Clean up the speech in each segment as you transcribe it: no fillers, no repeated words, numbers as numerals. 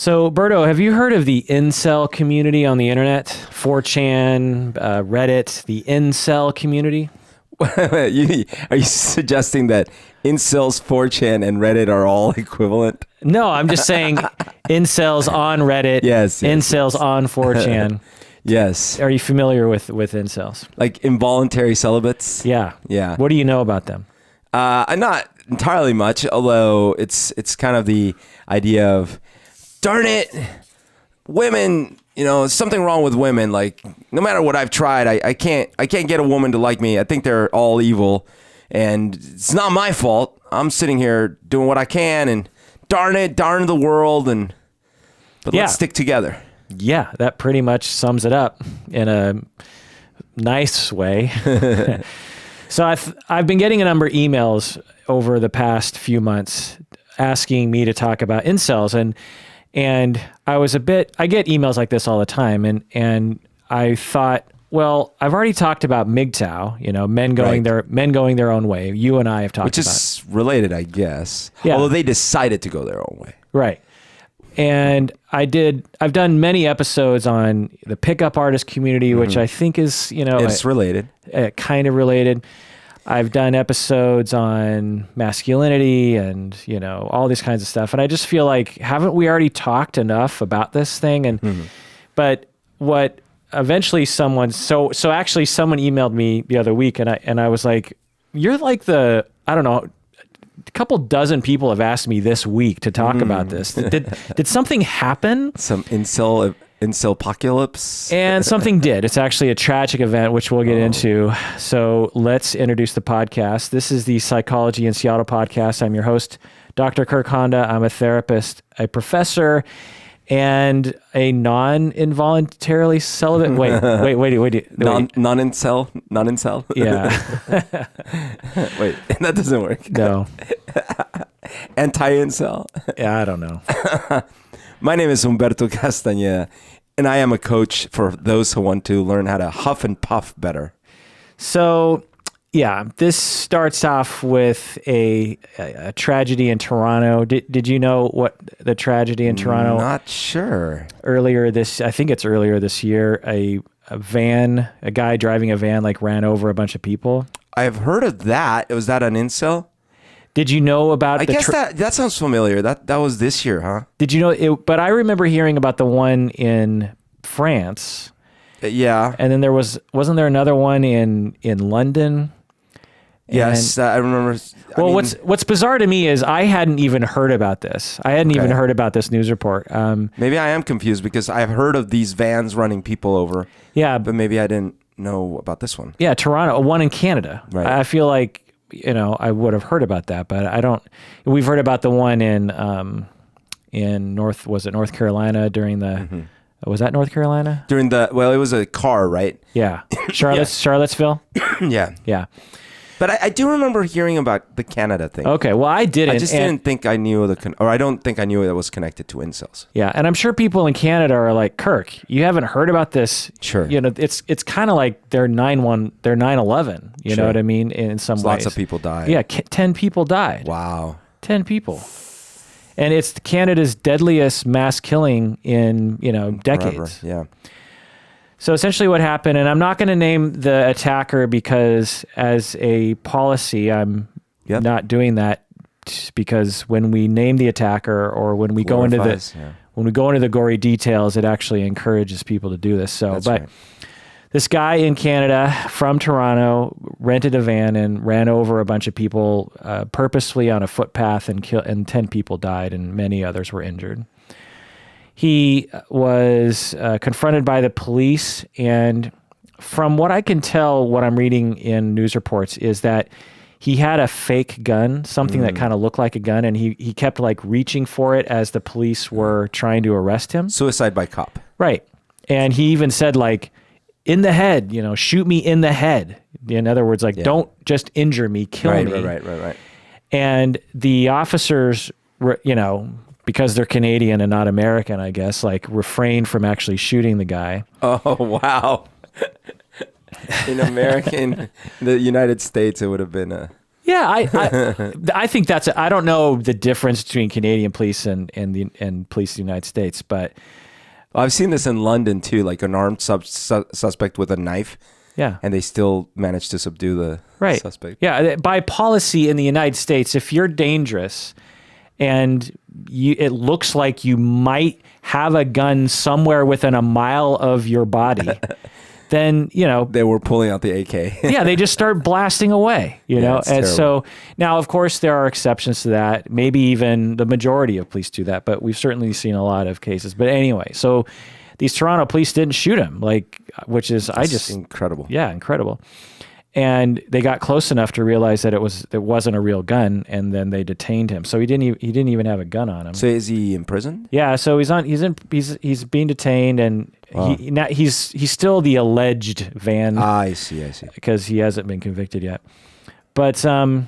So, Berto, have you heard of the incel community on the internet? 4chan, Reddit, the incel community? Are you suggesting that incels, 4chan, and Reddit are all equivalent? No, I'm just saying incels on Reddit, Yes, incels on 4chan. Yes. Are you familiar with incels? Like involuntary celibates? Yeah. Yeah. What do you know about them? Not entirely much, although it's kind of the idea of, darn it, women, something wrong with women. Like, no matter what I've tried, I can't get a woman to like me. I think they're all evil, and it's not my fault. I'm sitting here doing what I can, and darn the world, but let's stick together. Yeah, that pretty much sums it up in a nice way. So I've been getting a number of emails over the past few months asking me to talk about incels, and I get emails like this all the time, and I thought, well, I've already talked about MGTOW, men going their own way. You and I have talked about it. Which is related, I guess. Yeah. Although they decided to go their own way. Right. And I've done many episodes on the pickup artist community, which I think is, it's related. Kind of related. I've done episodes on masculinity and, all these kinds of stuff. And I just feel like, haven't we already talked enough about this thing? And, but what eventually someone emailed me the other week, and I was like, you're like a couple dozen people have asked me this week to talk about this. Did something happen? Some incel-apocalypse? And something did. It's actually a tragic event, which we'll get into. So let's introduce the podcast. This is the Psychology in Seattle podcast. I'm your host, Dr. Kirk Honda. I'm a therapist, a professor, and a non-involuntarily celibate. Wait. Non-incel? Yeah. Wait, that doesn't work. No. Anti-incel? Yeah, I don't know. My name is Humberto Castañeda, and I am a coach for those who want to learn how to huff and puff better. So, yeah, this starts off with a tragedy in Toronto. Did you know what the tragedy in Toronto? Not sure. I think it's earlier this year, a guy driving a van ran over a bunch of people. I've heard of that. Was that an incel? Did you know about I guess that sounds familiar. That was this year, huh? Did you know it? But I remember hearing about the one in France. Yeah. And then wasn't there another one in London? Yes, I remember. What's bizarre to me is I hadn't even heard about this. I hadn't even heard about this news report. Maybe I am confused because I've heard of these vans running people over. Yeah. But maybe I didn't know about this one. Yeah, Toronto, one in Canada. Right. I feel like, I would have heard about that, but I don't. We've heard about the one in North Carolina during the, was that North Carolina? It was a car, right? Yeah. Charlottesville? Yeah. Yeah. But I do remember hearing about the Canada thing. Okay, well, I didn't. I just didn't think I knew I don't think I knew it was connected to incels. Yeah, and I'm sure people in Canada are like, Kirk, you haven't heard about this. Sure. It's kind of like their 9/11. You know what I mean? In some ways, lots of people died. Yeah, 10 people died. Wow. 10 people, and it's Canada's deadliest mass killing in decades. Forever. Yeah. So essentially what happened, and I'm not going to name the attacker because as a policy, I'm not doing that because when we name the attacker or when we go into the gory details, it actually encourages people to do this. So, this guy in Canada from Toronto rented a van and ran over a bunch of people purposefully on a footpath and 10 people died and many others were injured. He was confronted by the police, and from what I can tell, what I'm reading in news reports is that he had a fake gun, something that kind of looked like a gun, and he kept reaching for it as the police were trying to arrest him. Suicide by cop. Right. And he even said in the head, shoot me in the head. In other words, don't just injure me, kill me. Right. And the officers, because they're Canadian and not American, I guess, refrained from actually shooting the guy. Oh, wow. In the United States, it would have been Yeah, I think that's. I don't know the difference between Canadian police and police in the United States, but I've seen this in London too, like an armed suspect with a knife. Yeah, and they still manage to subdue the suspect. Yeah, by policy in the United States, if you're dangerous and it looks like you might have a gun somewhere within a mile of your body. Then, they were pulling out the AK. Yeah, they just start blasting away, know? And terrible. so now, of course, there are exceptions to that. Maybe even the majority of police do that, but we've certainly seen a lot of cases. But anyway, so these Toronto police didn't shoot him, which is, incredible. Yeah, incredible. And they got close enough to realize that it wasn't a real gun, and then they detained him. So he didn't even have a gun on him. So is he in prison? Yeah, so he's being detained, and he's still the alleged van. I see. Because he hasn't been convicted yet. But so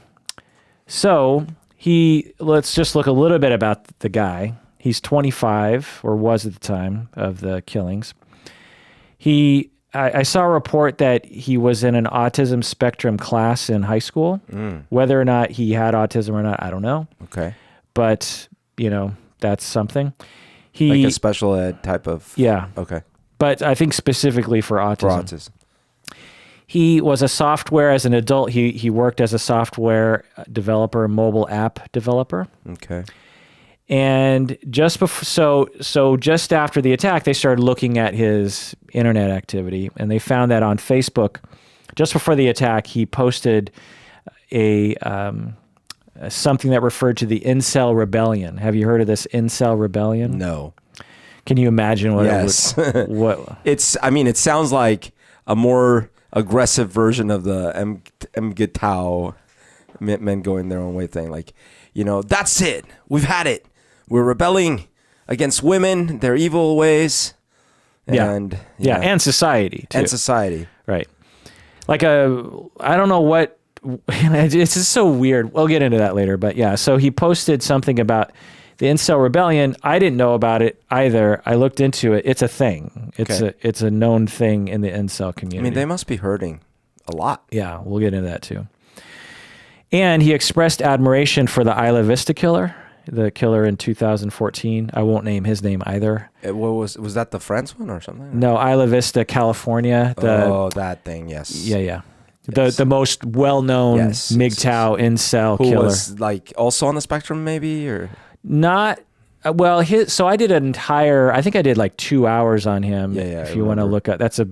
let's just look a little bit about the guy. He's 25, or was at the time of the killings. I saw a report that he was in an autism spectrum class in high school. Whether or not he had autism or not, I don't know. Okay. But, that's something. Like a special ed type of... Yeah. Okay. But I think specifically for autism. He was a software, as an adult, he worked as a software developer, mobile app developer. Okay. And just before, so just after the attack, they started looking at his internet activity, and they found that on Facebook, just before the attack, he posted something that referred to the Incel rebellion. Have you heard of this Incel rebellion? No. Can you imagine what yes. it would? It sounds like a more aggressive version of the MGTOW men going their own way thing. Like, that's it. We've had it. We're rebelling against women, their evil ways. And, and society, too. And society. Right. I don't know what, it's just so weird. We'll get into that later, but yeah. So he posted something about the Incel rebellion. I didn't know about it either. I looked into it. It's a thing. It's a known thing in the Incel community. They must be hurting a lot. Yeah, we'll get into that too. And he expressed admiration for the Isla Vista killer, the killer in 2014. I won't name his name either. Was that the France one or something? No, Isla Vista, California. That thing, yes. Yeah. Yes. The most well-known MGTOW incel killer. Who was also on the spectrum maybe, or? Not, well, so I did I think I did 2 hours on him. Yeah, if you want to look at, that's I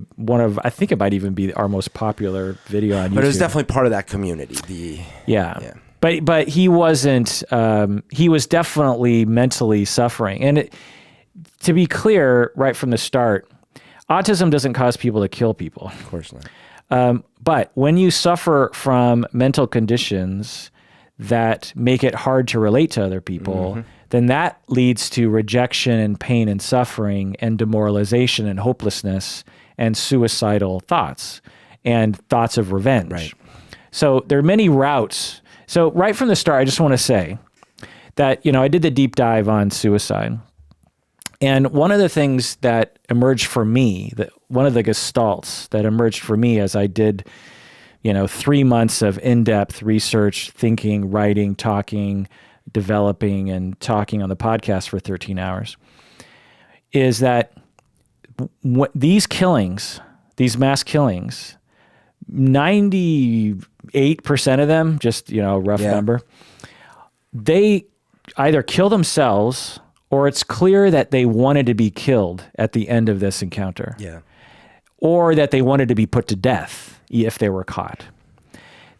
think it might even be our most popular video on YouTube. But it was definitely part of that community. Yeah. But he wasn't, he was definitely mentally suffering. And to be clear, right from the start, autism doesn't cause people to kill people. Of course not. But when you suffer from mental conditions that make it hard to relate to other people, then that leads to rejection and pain and suffering and demoralization and hopelessness and suicidal thoughts and thoughts of revenge. Right. So there are many routes. So right from the start, I just want to say that, I did the deep dive on suicide. And one of the things that emerged for me, one of the gestalts that emerged for me as I did, 3 months of in-depth research, thinking, writing, talking, developing, and talking on the podcast for 13 hours, is that these killings, these mass killings, 98% of them, just, a rough number, they either kill themselves or it's clear that they wanted to be killed at the end of this encounter. Yeah. Or that they wanted to be put to death if they were caught.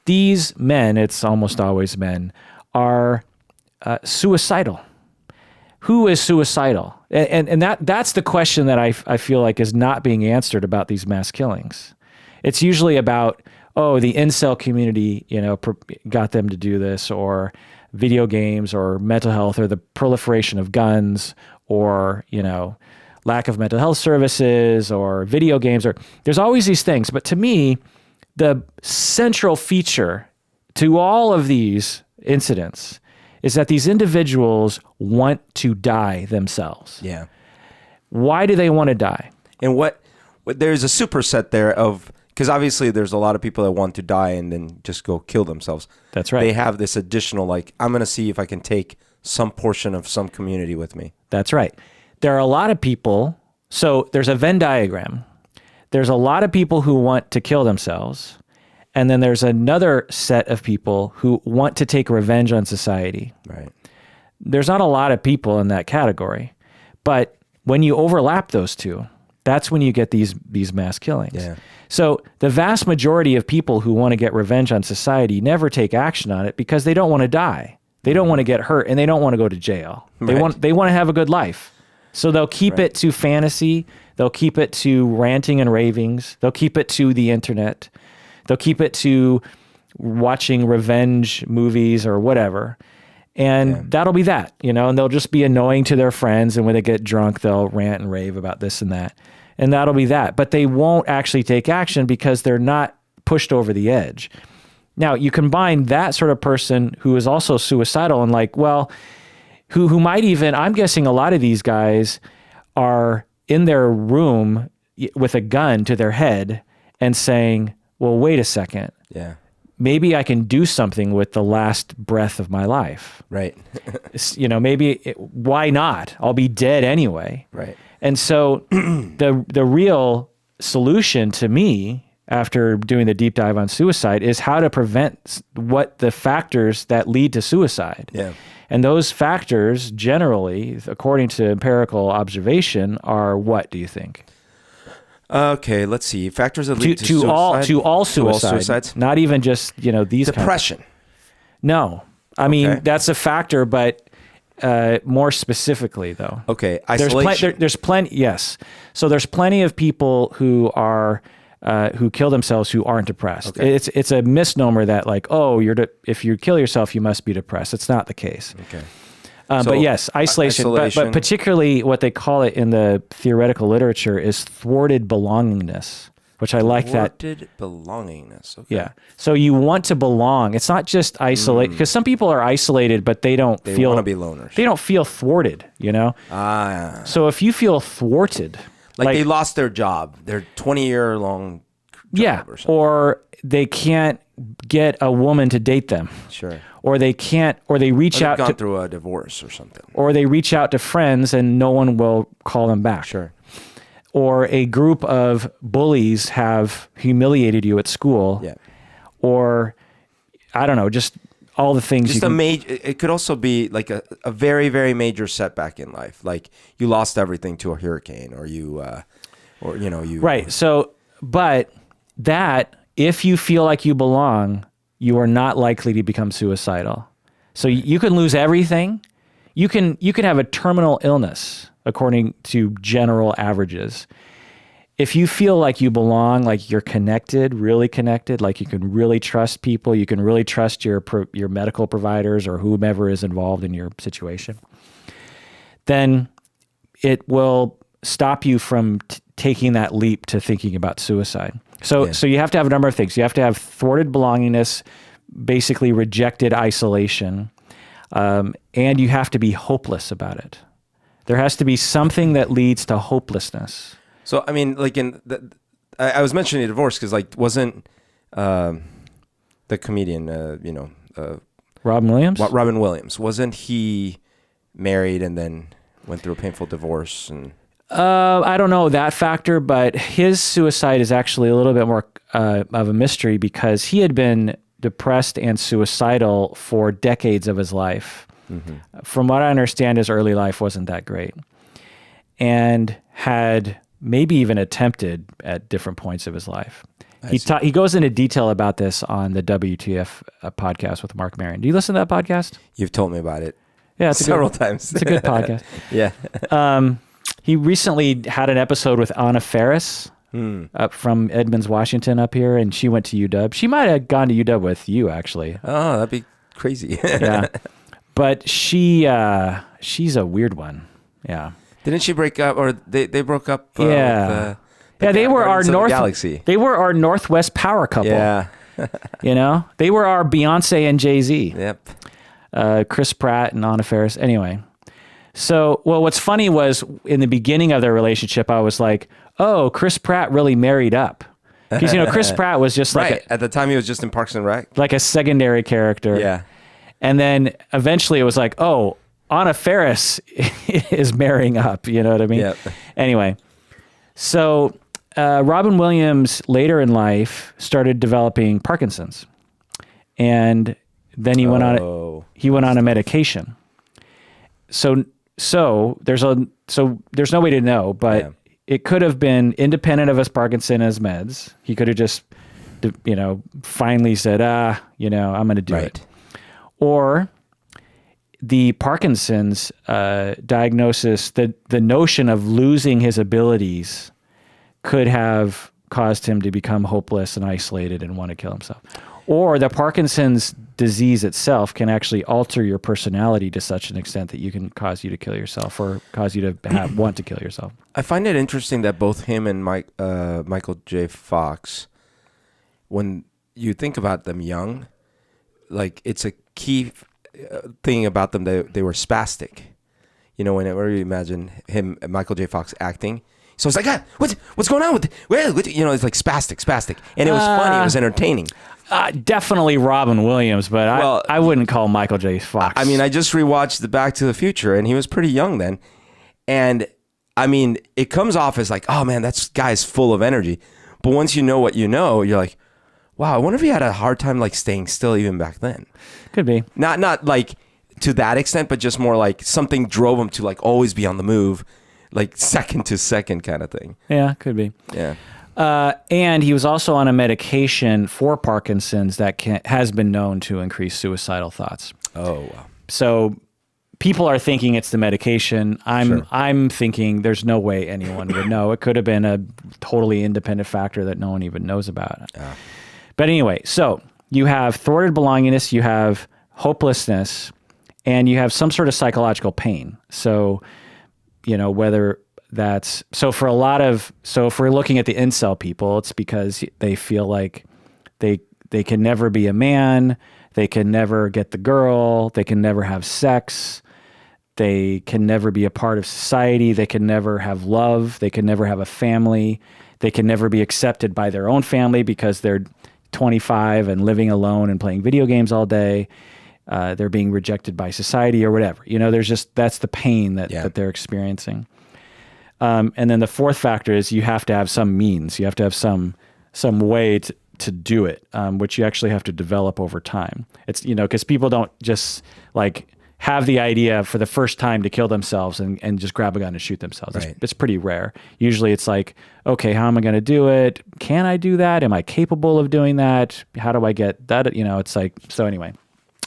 These men, it's almost always men, are suicidal. Who is suicidal? And that's the question that I feel like is not being answered about these mass killings. It's usually about, the incel community, got them to do this, or video games, or mental health, or the proliferation of guns, or, lack of mental health services, or video games, or there's always these things. But to me, the central feature to all of these incidents is that these individuals want to die themselves. Yeah. Why do they want to die? And what there's a superset there of because obviously there's a lot of people that want to die and then just go kill themselves. That's right. They have this additional, like, I'm going to see if I can take some portion of some community with me. That's right. There are a lot of people. So there's a Venn diagram. There's a lot of people who want to kill themselves. And then there's another set of people who want to take revenge on society. Right. There's not a lot of people in that category. But when you overlap those two, that's when you get these mass killings. Yeah. So the vast majority of people who want to get revenge on society never take action on it because they don't want to die. They don't want to get hurt, and they don't want to go to jail. They want to have a good life. So they'll keep it to fantasy. They'll keep it to ranting and ravings. They'll keep it to the internet. They'll keep it to watching revenge movies or whatever. And that'll be that, and they'll just be annoying to their friends. And when they get drunk, they'll rant and rave about this and that. And that'll be that. But they won't actually take action because they're not pushed over the edge. Now, you combine that sort of person who is also suicidal and who might even, I'm guessing a lot of these guys are in their room with a gun to their head and saying, well, wait a second. Yeah. Maybe I can do something with the last breath of my life. Right. Why not? I'll be dead anyway. Right. And so the real solution to me, after doing the deep dive on suicide, is how to prevent what the factors that lead to suicide. Yeah. And those factors generally, according to empirical observation, are what, do you think? Okay, let's see. Factors that lead to suicide. All suicides. Not even just, these depression. No. I mean, that's a factor, but more specifically, though. Okay, isolation. There's plenty, yes. So there's plenty of people who are who kill themselves who aren't depressed. Okay. It's a misnomer that if you kill yourself, you must be depressed. It's not the case. Okay. But yes, isolation. But particularly what they call it in the theoretical literature is thwarted belongingness, which I like that. Thwarted belongingness. Okay. Yeah. So you want to belong. It's not just isolate, because some people are isolated, but they want to be loners. They don't feel thwarted, So if you feel thwarted, like they lost their job, their 20-year-long job or something. Or they can't get a woman to date them. Sure. Or they can't, or they reach out gone through a divorce or something. Or they reach out to friends and no one will call them back. Sure. Or a group of bullies have humiliated you at school. Yeah. Or, I don't know, just all the things. Just it could also be like a very, very major setback in life. Like you lost everything to a hurricane or you. Right. So, but that, if you feel like you belong, you are not likely to become suicidal. So you can lose everything. You can have a terminal illness, according to general averages. If you feel like you belong, like you're connected, really connected, like you can really trust people, you can really trust your medical providers or whomever is involved in your situation, then it will stop you from taking that leap to thinking about suicide. So you have to have a number of things. You have to have thwarted belongingness, basically rejected isolation, and you have to be hopeless about it. There has to be something that leads to hopelessness. So, I mean, like I was mentioning divorce because, wasn't the comedian, Robin Williams? Robin Williams, wasn't he married and then went through a painful divorce? And I don't know that factor, but his suicide is actually a little bit more of a mystery because he had been depressed and suicidal for decades of his life. Mm-hmm. From what I understand, his early life wasn't that great and had maybe even attempted at different points of his life. He goes into detail about this on the WTF podcast with Mark Maron. Do you listen to that podcast? You've told me about it. Yeah, several times. It's a good podcast. Yeah. He recently had an episode with Anna Faris up from Edmonds, Washington up here, and she went to UW. She might have gone to UW with you, actually. Oh, that'd be crazy. Yeah. But she's a weird one. Yeah. Didn't she break up, or they broke up? Yeah. They were our Galaxy. They were our Northwest power couple. Yeah. They were our Beyonce and Jay-Z. Yep. Chris Pratt and Anna Faris. Anyway. So, what's funny was in the beginning of their relationship, I was like, oh, Chris Pratt really married up Because, Chris Pratt was just like at the time he was just in Parks and Rec. like a secondary character. Yeah. And then eventually it was like, oh, Anna Faris is marrying up. You know what I mean? Yep. Anyway, so Robin Williams later in life started developing Parkinson's, and then he went on a medication. So there's no way to know, but it could have been independent of his Parkinson's meds. He could have just, finally said, I'm going to do it. Or the Parkinson's diagnosis, the notion of losing his abilities could have caused him to become hopeless and isolated and want to kill himself. Or the Parkinson's disease itself can actually alter your personality to such an extent that you can cause you to kill yourself or cause you to want to kill yourself. I find it interesting that both him and Michael J. Fox, when you think about them young, like it's a key thing about them, they were spastic. Whenever you imagine him, Michael J. Fox acting, so it's like, what's going on with it's like spastic, and it was funny, it was entertaining. Definitely Robin Williams, but I wouldn't call Michael J. Fox. I mean, I just rewatched the Back to the Future, and he was pretty young then, and I mean, it comes off as like, oh man, that guy's full of energy, but once you know what you know, you're like, wow, I wonder if he had a hard time like staying still even back then. Could be. Not like to that extent, but just more like something drove him to like always be on the move, like second to second kind of thing. Yeah, could be. Yeah. And he was also on a medication for Parkinson's that has been known to increase suicidal thoughts. Oh, wow. So people are thinking it's the medication. I'm thinking there's no way anyone would know. It could have been a totally independent factor that no one even knows about. But anyway, so you have thwarted belongingness, you have hopelessness, and you have some sort of psychological pain. So, whether that's, so if we're looking at the incel people, it's because they feel like they can never be a man, they can never get the girl, they can never have sex, they can never be a part of society, they can never have love, they can never have a family, they can never be accepted by their own family because they're 25 and living alone and playing video games all day. They're being rejected by society or whatever. That's the pain that they're experiencing. And then the fourth factor is you have to have some means. You have to have some way to do it, which you actually have to develop over time. It's, because people don't just like have the idea for the first time to kill themselves and just grab a gun and shoot themselves. Right. It's pretty rare. Usually it's like, okay, how am I going to do it? Can I do that? Am I capable of doing that? How do I get that? It's like, so anyway.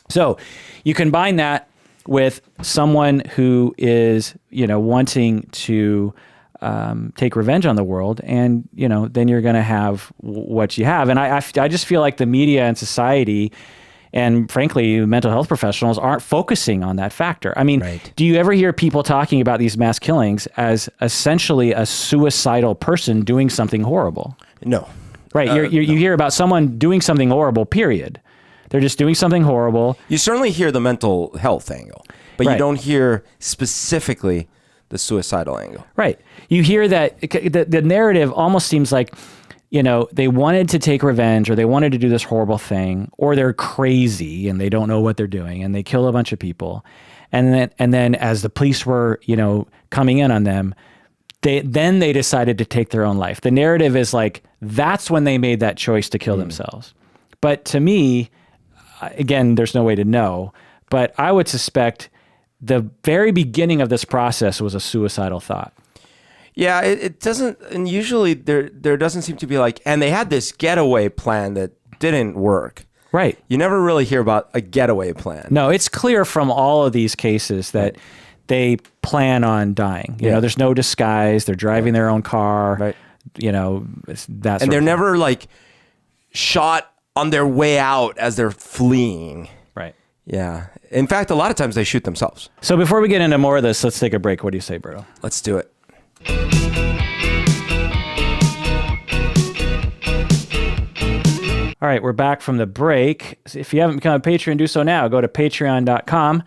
So you combine that with someone who is, wanting to take revenge on the world, and, then you're going to have what you have. And I just feel like the media and society and frankly, mental health professionals aren't focusing on that factor. I mean, Do you ever hear people talking about these mass killings as essentially a suicidal person doing something horrible? No. Right. You hear about someone doing something horrible, period. They're just doing something horrible. You certainly hear the mental health angle, but you don't hear specifically the suicidal angle. Right. You hear that the narrative almost seems like, they wanted to take revenge, or they wanted to do this horrible thing, or they're crazy and they don't know what they're doing and they kill a bunch of people. And then as the police were, coming in on them, they decided to take their own life. The narrative is like, that's when they made that choice to kill themselves. But to me, again, there's no way to know, but I would suspect the very beginning of this process was a suicidal thought. Yeah, it doesn't, and usually there doesn't seem to be like, and they had this getaway plan that didn't work. Right. You never really hear about a getaway plan. No, it's clear from all of these cases that they plan on dying. You know, there's no disguise. They're driving their own car. Right. That. And they're never like shot on their way out as they're fleeing. Right. Yeah. In fact, a lot of times they shoot themselves. So before we get into more of this, let's take a break. What do you say, Berto? Let's do it. All right, we're back from the break. If you haven't become a patron, do so now. Go to patreon.com.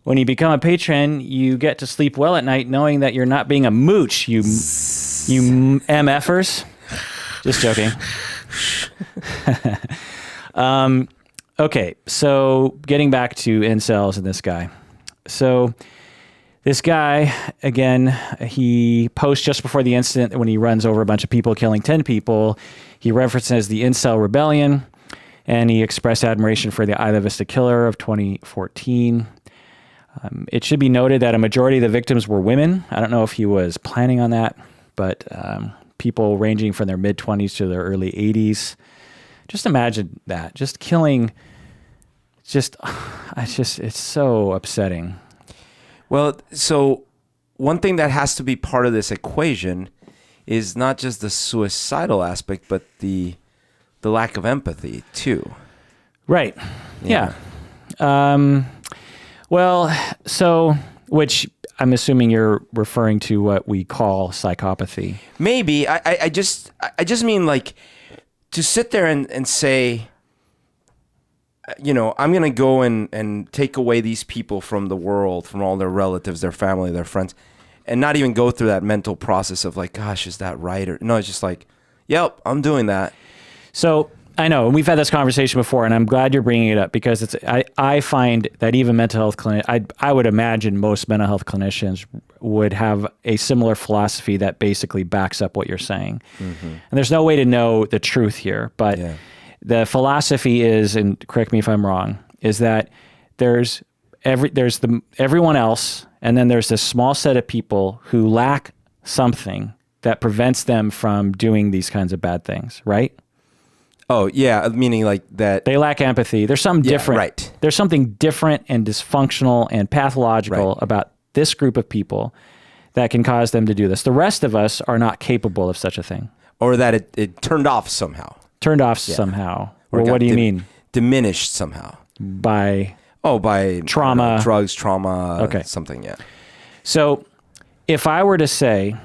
When you become a patron, you get to sleep well at night knowing that you're not being a mooch, you MFers. Just joking. Okay, so getting back to incels and this guy. So this guy, again, he posts just before the incident when he runs over a bunch of people, killing 10 people. He references the Incel Rebellion, and he expressed admiration for the Isla Vista killer of 2014. It should be noted that a majority of the victims were women. I don't know if he was planning on that, but people ranging from their mid-20s to their early 80s. Just imagine that. Just killing, it's so upsetting. Well, so one thing that has to be part of this equation is not just the suicidal aspect, but the lack of empathy too. Right. Yeah. Well, so, which I'm assuming you're referring to what we call psychopathy. Maybe. I just mean like to sit there and say, you know, I'm going to go and take away these people from the world, from all their relatives, their family, their friends, and not even go through that mental process of like, gosh, is that right? Or no, it's just like, yep, I'm doing that. So I know, and we've had this conversation before, and I'm glad you're bringing it up because I find that even mental health I would imagine most mental health clinicians would have a similar philosophy that basically backs up what you're saying. Mm-hmm. And there's no way to know the truth here, but the philosophy is, and correct me if I'm wrong, is that there's everyone else, and then there's this small set of people who lack something that prevents them from doing these kinds of bad things, right? Oh, yeah, meaning like that. They lack empathy. There's something different. Right. There's something different and dysfunctional and pathological about this group of people that can cause them to do this. The rest of us are not capable of such a thing. Or that it turned off somehow. Turned off somehow. Well, what do you mean? Diminished somehow. By trauma. Drugs, trauma, something, yeah. So if I were to say,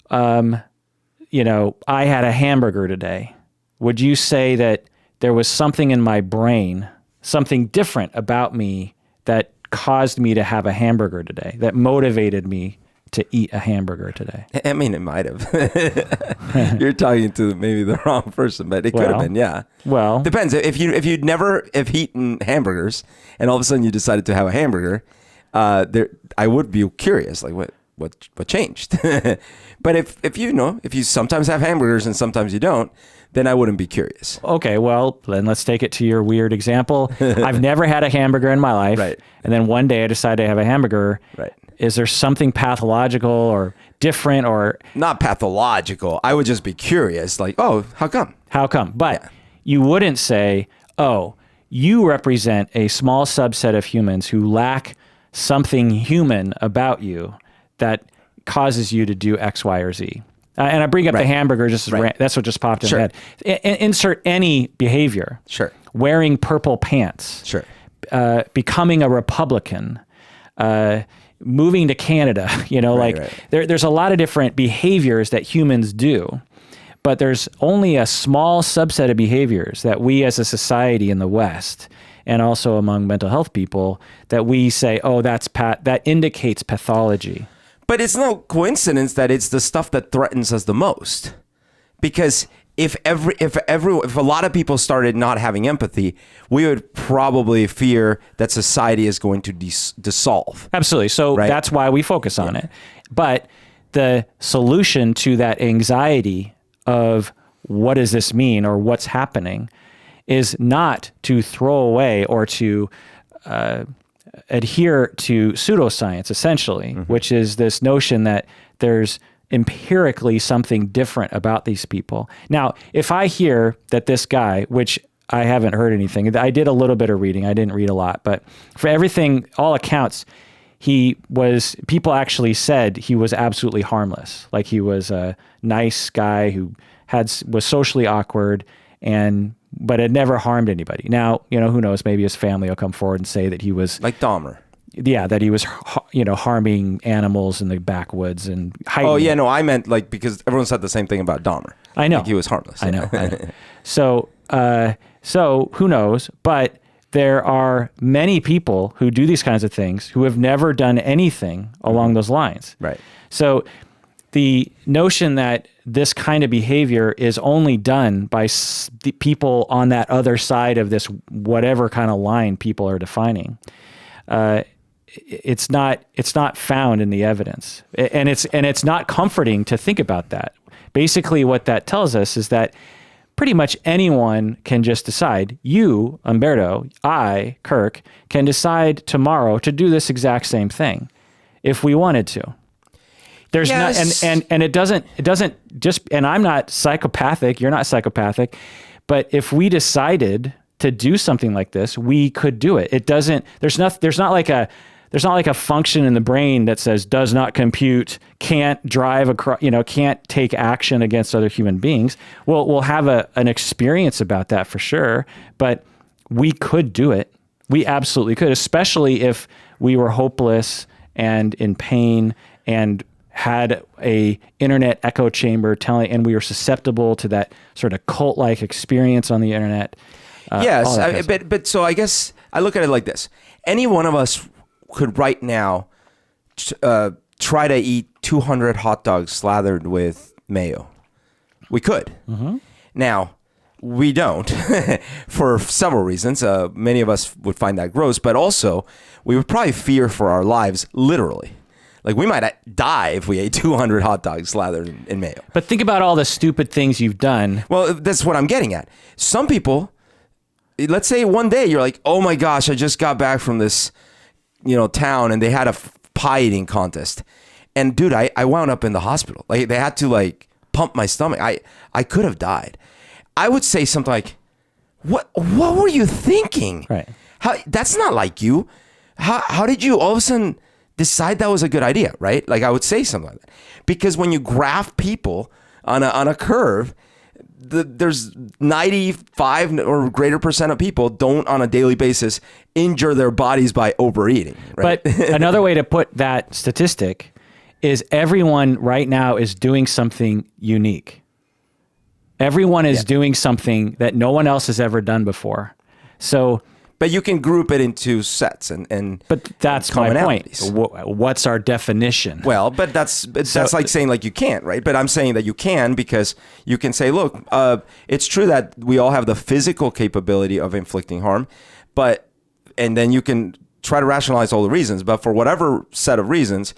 you know, I had a hamburger today, would you say that there was something in my brain, something different about me that caused me to have a hamburger today, that motivated me to eat a hamburger today? I mean, it might have. You're talking to maybe the wrong person, but it could have been, yeah. Well, depends. If you'd never have eaten hamburgers and all of a sudden you decided to have a hamburger, I would be curious, like what changed? But if you sometimes have hamburgers and sometimes you don't, then I wouldn't be curious. Okay, well, then let's take it to your weird example. I've never had a hamburger in my life. Right. And then one day I decided to have a hamburger. Right. Is there something pathological or different or... Not pathological. I would just be curious, like, oh, how come? How come? But you wouldn't say, oh, you represent a small subset of humans who lack something human about you that causes you to do X, Y, or Z. And I bring up the hamburger just as that's what just popped in my head. Insert any behavior. Sure. Wearing purple pants. Sure. Becoming a Republican. Moving to Canada. You know, there's a lot of different behaviors that humans do, but there's only a small subset of behaviors that we as a society in the West and also among mental health people that we say, oh, that indicates pathology. But it's no coincidence that it's the stuff that threatens us the most. Because if a lot of people started not having empathy, we would probably fear that society is going to dissolve. Absolutely. So that's why we focus on it. But the solution to that anxiety of what does this mean or what's happening is not to throw away or to adhere to pseudoscience, essentially, which is this notion that there's empirically something different about these people. Now, if I hear that this guy, which I haven't heard anything, I did a little bit of reading, I didn't read a lot, but for everything, all accounts, people actually said he was absolutely harmless. Like he was a nice guy who was socially awkward but had never harmed anybody. Now, who knows, maybe his family will come forward and say that he was... Like Dahmer. Yeah, that he was, harming animals in the backwoods and hiding. Oh, yeah, no, I meant because everyone said the same thing about Dahmer. I know. Like he was harmless. I know. So who knows? But there are many people who do these kinds of things who have never done anything along those lines. Right. So the notion that this kind of behavior is only done by the people on that other side of this whatever kind of line people are defining, it's not found in the evidence, and it's not comforting to think about that. Basically, what that tells us is that pretty much anyone can just decide. You, Humberto, I, Kirk, can decide tomorrow to do this exact same thing if we wanted to. There's yes. and it doesn't just, and I'm not psychopathic, you're not psychopathic, but if we decided to do something like this, we could do it. It doesn't, there's not like a function in the brain that says does not compute, can't drive across, can't take action against other human beings. We'll have an experience about that for sure, but we could do it. We absolutely could, especially if we were hopeless and in pain and had a internet echo chamber and we were susceptible to that sort of cult-like experience on the internet. Yes, but so I guess I look at it like this. Any one of us could right now try to eat 200 hot dogs slathered with mayo. We could. Mm-hmm. Now, we don't for several reasons. Many of us would find that gross, but also we would probably fear for our lives, literally. Like, we might die if we ate 200 hot dogs slathered in mayo. But think about all the stupid things you've done. Well, that's what I'm getting at. Some people, let's say one day you're like, oh my gosh, I just got back from this, town, and they had a pie eating contest. And dude, I wound up in the hospital. Like, they had to pump my stomach. I could have died. I would say something like, what were you thinking? Right. That's not like you. How did you all of a sudden decide that was a good idea, right? Like, I would say something like that. Because when you graph people on a curve, there's 95 or greater % of people don't on a daily basis injure their bodies by overeating, right? But another way to put that statistic is everyone right now is doing something unique. Everyone is doing something that no one else has ever done before. So, but you can group it into sets and but that's my point. What's our definition? Well, but that's like saying you can't, right? But I'm saying that you can, because you can say, look, it's true that we all have the physical capability of inflicting harm, and then you can try to rationalize all the reasons, but for whatever set of reasons,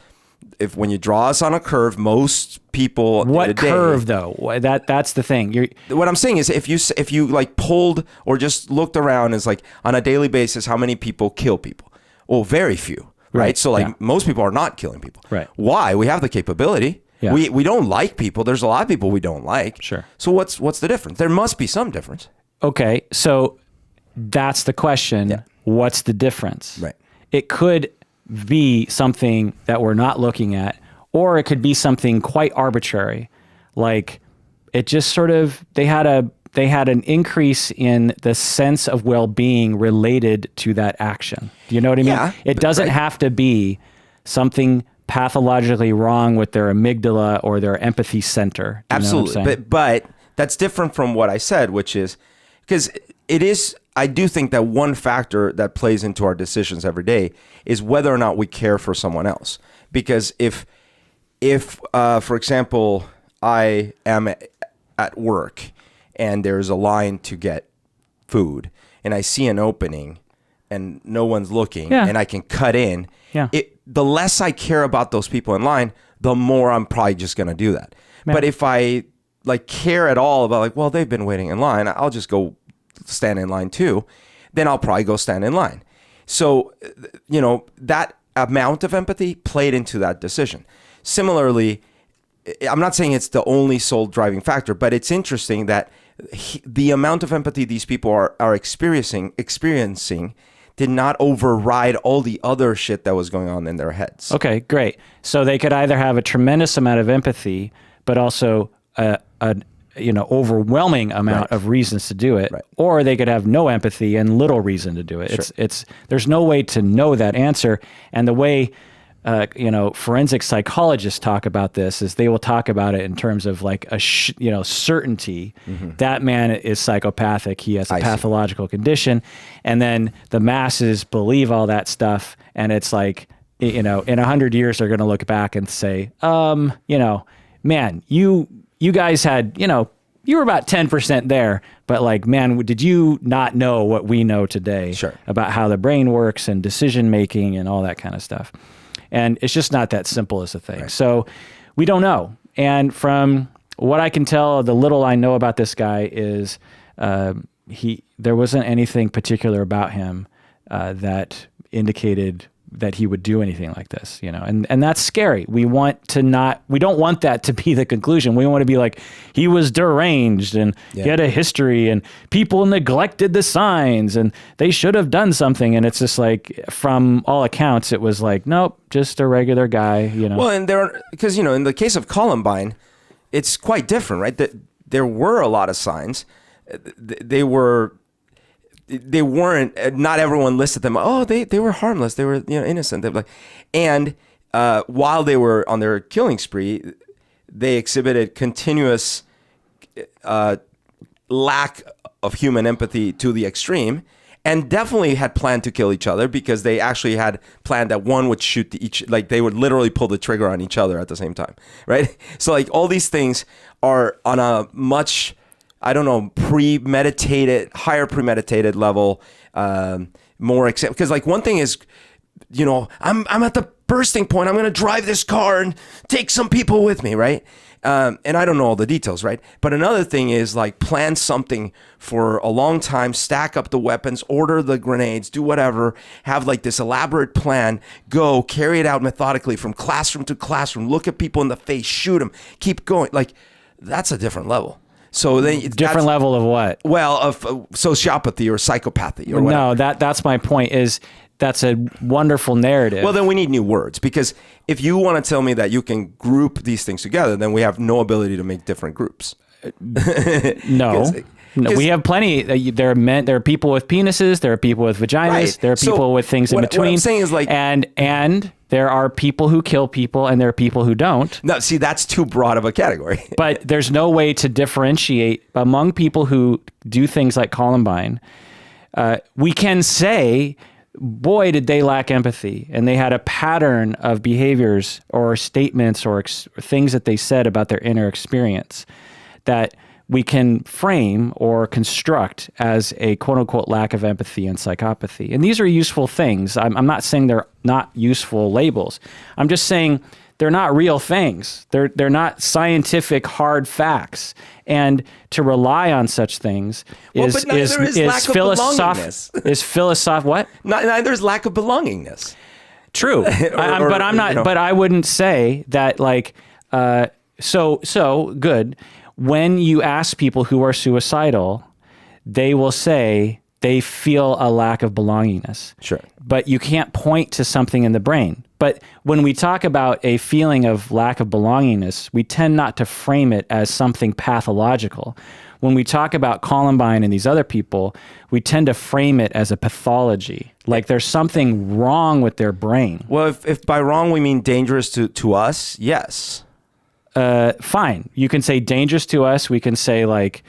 when you draw us on a curve, most people. What curve though? That's the thing. What I'm saying is, if you pulled or just looked around, is on a daily basis, how many people kill people? Well, very few, right? So most people are not killing people. Right. Why? We have the capability. Yeah. We don't like people. There's a lot of people we don't like. Sure. So what's the difference? There must be some difference. Okay, so that's the question. Yeah. What's the difference? Right. It could be something that we're not looking at, or it could be something quite arbitrary, like it just sort of they had an increase in the sense of well-being related to that action. Do you know what I mean? Yeah, it doesn't have to be something pathologically wrong with their amygdala or their empathy center. Absolutely, but that's different from what I said, which is because it is. I do think that one factor that plays into our decisions every day is whether or not we care for someone else. Because if for example, I am at work and there's a line to get food and I see an opening and no one's looking and I can cut in, the less I care about those people in line, the more I'm probably just going to do that. Man. But if I care at all about well, they've been waiting in line, I'll just go stand in line too, then I'll probably go stand in line. So, that amount of empathy played into that decision. Similarly, I'm not saying it's the only sole driving factor, but it's interesting that the amount of empathy these people are experiencing did not override all the other shit that was going on in their heads. Okay, great. So they could either have a tremendous amount of empathy, but also an overwhelming amount of reasons to do it, or they could have no empathy and little reason to do it. Sure. There's no way to know that answer. And the way, forensic psychologists talk about this is they will talk about it in terms of certainty. Mm-hmm. That man is psychopathic. He has a pathological condition. And then the masses believe all that stuff. And it's in 100 years, they're going to look back and say, man, you guys had, you were about 10% there, but like, man, did you not know what we know today about how the brain works and decision making and all that kind of stuff? And it's just not that simple as a thing. Right. So we don't know. And from what I can tell, the little I know about this guy is there wasn't anything particular about him that indicated that he would do anything like this, and that's scary. We don't want that to be the conclusion. We want to be like, he was deranged and he had a history and people neglected the signs and they should have done something. And it's just like, from all accounts, it was like, nope, just a regular guy, Well, and because, in the case of Columbine, it's quite different, right? That there were a lot of signs. They weren't, not everyone listed them. Oh, they were harmless. They were, innocent. And while they were on their killing spree, they exhibited continuous lack of human empathy to the extreme, and definitely had planned to kill each other, because they actually had planned that one would shoot they would literally pull the trigger on each other at the same time, right? So like all these things are on a much, I don't know, higher premeditated level, more because like one thing is, I'm at the bursting point. I'm going to drive this car and take some people with me, right? And I don't know all the details, right? But another thing is like plan something for a long time, stack up the weapons, order the grenades, do whatever, have like this elaborate plan, go carry it out methodically from classroom to classroom, look at people in the face, shoot them, keep going. Like that's a different level. So different level of what? Well, of sociopathy or psychopathy or whatever. No, that's my point. That's a wonderful narrative. Well, then we need new words, because if you want to tell me that you can group these things together, then we have no ability to make different groups. No, we have plenty. There are people with penises. There are people with vaginas. Right. There are people with things in between. What I'm saying is like, and there are people who kill people, and there are people who don't. No, see, that's too broad of a category. But there's no way to differentiate among people who do things like Columbine. We can say, boy, did they lack empathy, and they had a pattern of behaviors or statements or things that they said about their inner experience that we can frame or construct as a quote-unquote lack of empathy and psychopathy. And these are useful things. I'm not saying they're not useful labels. I'm just saying they're not real things. They're not scientific hard facts. And to rely on such things is philosophical. What? Neither is lack of belongingness. True. But I'm not. But I wouldn't say that like. So good. When you ask people who are suicidal, they will say they feel a lack of belongingness. Sure. But you can't point to something in the brain. But when we talk about a feeling of lack of belongingness, we tend not to frame it as something pathological. When we talk about Columbine and these other people, we tend to frame it as a pathology. Like there's something wrong with their brain. Well, if by wrong we mean dangerous to us, yes. Fine. You can say dangerous to us. We can say like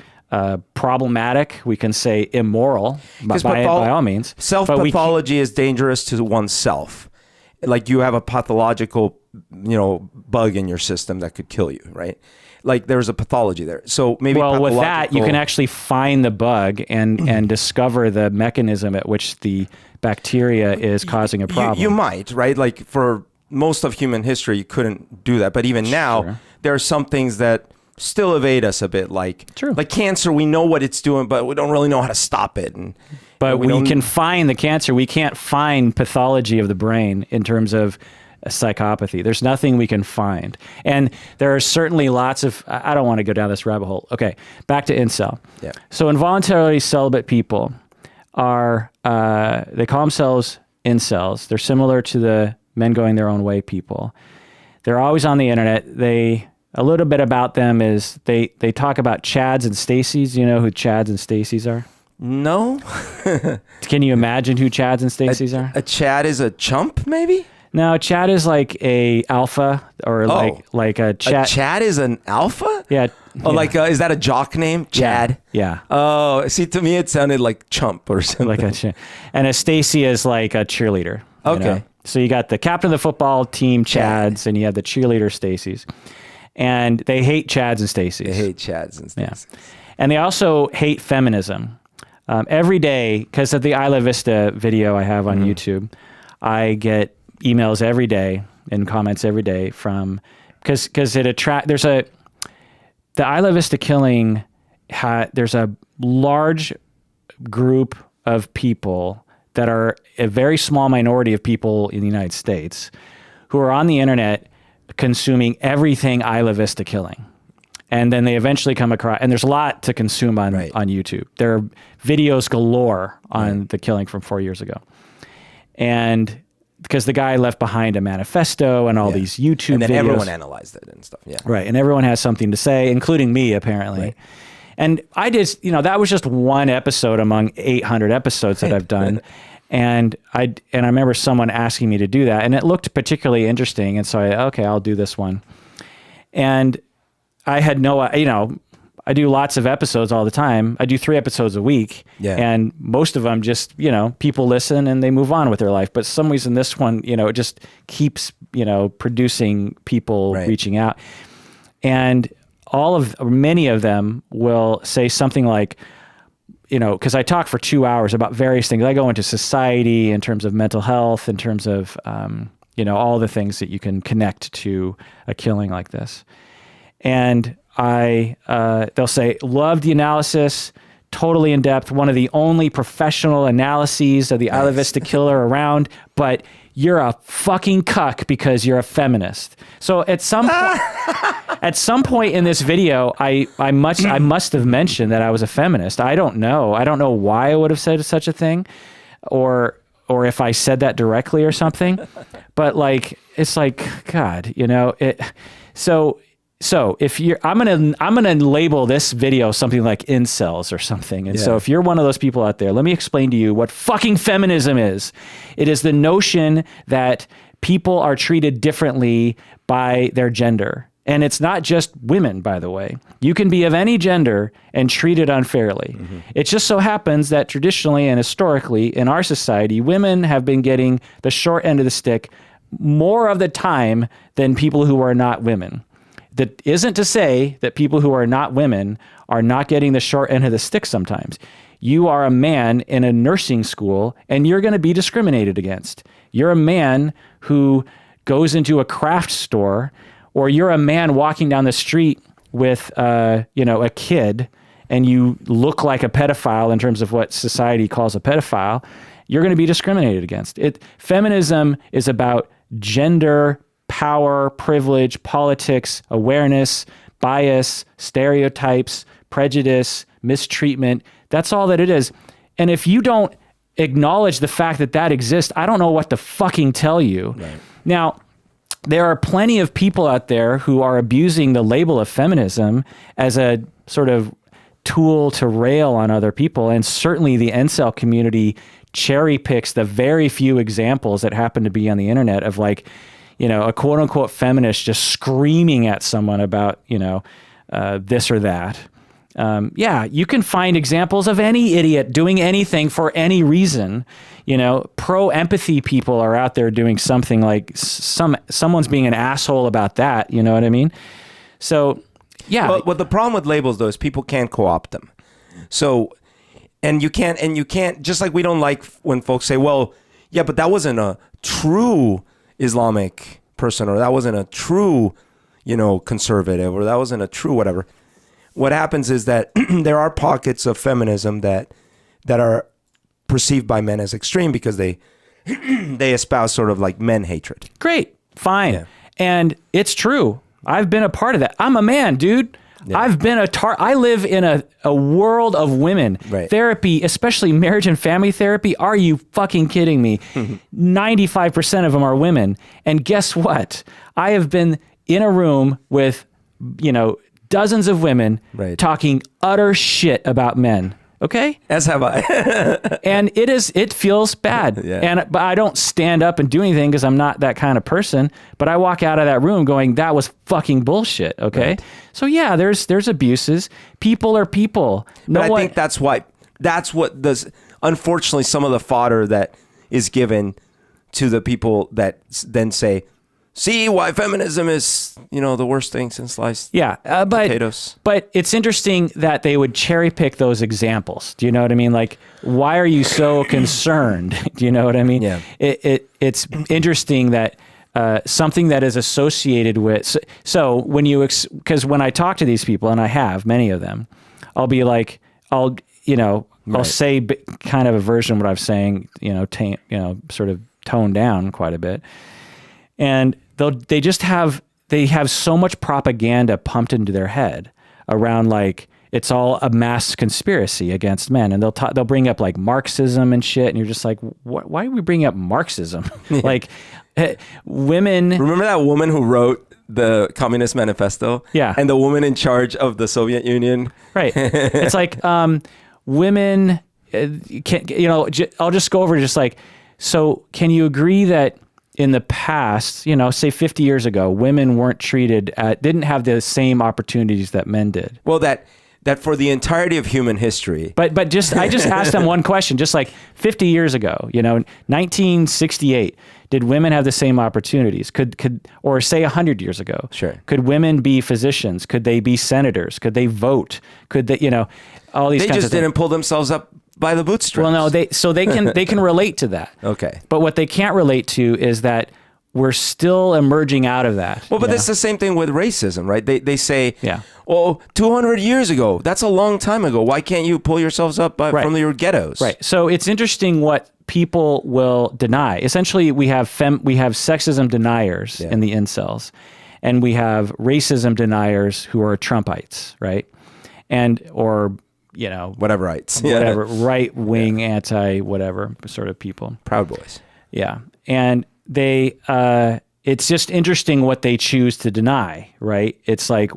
problematic. We can say immoral by all means. Self-pathology is dangerous to oneself. Like you have a pathological, bug in your system that could kill you, right? Like there's a pathology there. So maybe with that, you can actually find the bug and discover the mechanism at which the bacteria is causing a problem. You might, right? Like for most of human history, you couldn't do that. But even now, there are some things that still evade us a bit, like cancer. We know what it's doing, but we don't really know how to stop it. But we can find the cancer. We can't find pathology of the brain in terms of psychopathy. There's nothing we can find. And there are certainly lots of, I don't want to go down this rabbit hole. Okay, back to incel. Yeah. So involuntarily celibate people are, they call themselves incels. They're similar to the men going their own way people. They're always on the internet. A little bit about them is they talk about Chads and Stacys. You know who Chads and Stacys are? No. Can you imagine who Chads and Stacys are? A Chad is a chump, maybe? No, Chad is like a alpha or like a Chad. A Chad is an alpha? Yeah. Oh, is that a jock name? Chad? Yeah. Oh, see, to me it sounded like chump or something. And a Stacy is like a cheerleader. Okay. So you got the captain of the football team, Chads, and you have the cheerleader Stacys. and they hate Chads and Stacys. They hate Chads and Stacys. Yeah. And they also hate feminism. Every day, because of the Isla Vista video I have on YouTube, I get emails every day and comments every day from, because the Isla Vista killing, there's a large group of people that are a very small minority of people in the United States who are on the internet consuming everything Isla Vista killing. And then they eventually come across, and there's a lot to consume on YouTube. There are videos galore on the killing from 4 years ago. And because the guy left behind a manifesto and all these YouTube videos. And then everyone analyzed it and stuff. Yeah. Right. And everyone has something to say, including me, apparently. Right. And I just, that was just one episode among 800 episodes that I've done. And I remember someone asking me to do that, and it looked particularly interesting. And so I'll do this one. And I had I do lots of episodes all the time. I do 3 episodes a week. Yeah. And most of them just, people listen and they move on with their life. But for some reason, this one, it just keeps, producing people reaching out. And many of them will say something like, because I talk for 2 hours about various things. I go into society in terms of mental health, in terms of, all the things that you can connect to a killing like this. And they'll say, love the analysis, totally in depth, one of the only professional analyses of the Isla Vista killer around, but you're a fucking cuck because you're a feminist. So at some point in this video, I must have mentioned that I was a feminist. I don't know why I would have said such a thing, or if I said that directly or something. But it's like, God, So if I'm gonna label this video something like incels or something. And so if you're one of those people out there, let me explain to you what fucking feminism is. It is the notion that people are treated differently by their gender. And it's not just women, by the way. You can be of any gender and treated unfairly. Mm-hmm. It just so happens that traditionally and historically in our society, women have been getting the short end of the stick more of the time than people who are not women. That isn't to say that people who are not women are not getting the short end of the stick sometimes. You are a man in a nursing school and you're going to be discriminated against. You're a man who goes into a craft store, or you're a man walking down the street with a kid and you look like a pedophile in terms of what society calls a pedophile. You're going to be discriminated against. Feminism is about gender, power, privilege, politics, awareness, bias, stereotypes, prejudice, mistreatment. That's all that it is. And if you don't acknowledge the fact that that exists, I don't know what to fucking tell you. Right. Now, there are plenty of people out there who are abusing the label of feminism as a sort of tool to rail on other people. And certainly the incel community cherry picks the very few examples that happen to be on the internet of a quote unquote feminist just screaming at someone about, this or that. You can find examples of any idiot doing anything for any reason. Pro-empathy people are out there doing something like someone's being an asshole about that. You know what I mean? So, yeah. Well, the problem with labels, though, is people can't co-opt them. So, and you can't, just like we don't like when folks say, well, yeah, but that wasn't a true Islamic person, or that wasn't a true, conservative, or that wasn't a true whatever. What happens is that there are pockets of feminism that are perceived by men as extreme because they espouse sort of like men hatred. Great. Fine. Yeah. And it's true. I've been a part of that. I'm a man, dude. Yeah. I've been I live in a world of women. Right. Therapy, especially marriage and family therapy. Are you fucking kidding me? 95% of them are women. And guess what? I have been in a room with, dozens of women talking utter shit about men. Okay? As have I. And it feels bad. Yeah. But I don't stand up and do anything because I'm not that kind of person. But I walk out of that room going, that was fucking bullshit. Okay? Right. So yeah, there's abuses. People are people. But I think that's what does, unfortunately, some of the fodder that is given to the people that then say, see why feminism is, the worst thing since sliced potatoes. But it's interesting that they would cherry pick those examples. Do you know what I mean? Like, why are you so concerned? Do you know what I mean? Yeah. It's interesting that something that is associated with, so when because when I talk to these people, and I have many of them, I'll be like, I'll say kind of a version of what I'm saying, sort of toned down quite a bit. And they have so much propaganda pumped into their head around like it's all a mass conspiracy against men, and they'll bring up like Marxism and shit, and you're just like, why are we bringing up Marxism? Yeah. Like women. Remember that woman who wrote the Communist Manifesto? Yeah, and the woman in charge of the Soviet Union. Right. It's like women. I'll just go over just like, so can you agree that in the past, say 50 years ago, women didn't have the same opportunities that men did? Well, that for the entirety of human history. But I just asked them one question, just like 50 years ago, 1968, did women have the same opportunities? Or say 100 years ago? Sure. Could women be physicians? Could they be senators? Could they vote? Could they, all these kinds of things? They just didn't pull themselves up by the bootstraps. Well, no, they can relate to that. Okay. But what they can't relate to is that we're still emerging out of that. Well, but it's the same thing with racism, right? They say, yeah, well, 200 years ago, that's a long time ago. Why can't you pull yourselves up from your ghettos? Right. So it's interesting what people will deny. Essentially, we have sexism deniers in the incels, and we have racism deniers who are Trumpites, right? Whateverites. Whatever, right-wing, anti-whatever sort of people. Proud Boys. Yeah. And it's just interesting what they choose to deny, right? It's like,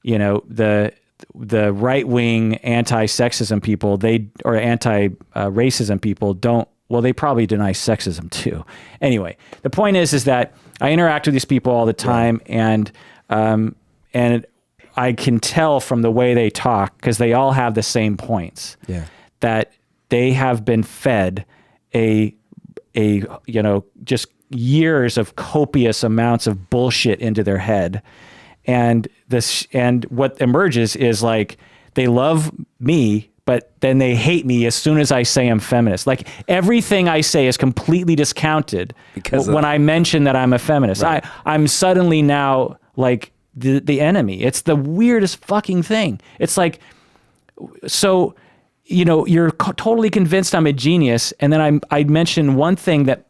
the right-wing anti-sexism people, or anti-racism people they probably deny sexism too. Anyway, the point is that I interact with these people all the time, and I can tell from the way they talk, because they all have the same points, that they have been fed just years of copious amounts of bullshit into their head. And what emerges is like, they love me, but then they hate me as soon as I say I'm feminist. Like everything I say is completely discounted when I mention that I'm a feminist. Right. I'm suddenly now like the enemy. It's the weirdest fucking thing. It's like, so, you're totally convinced I'm a genius, and then I mention one thing that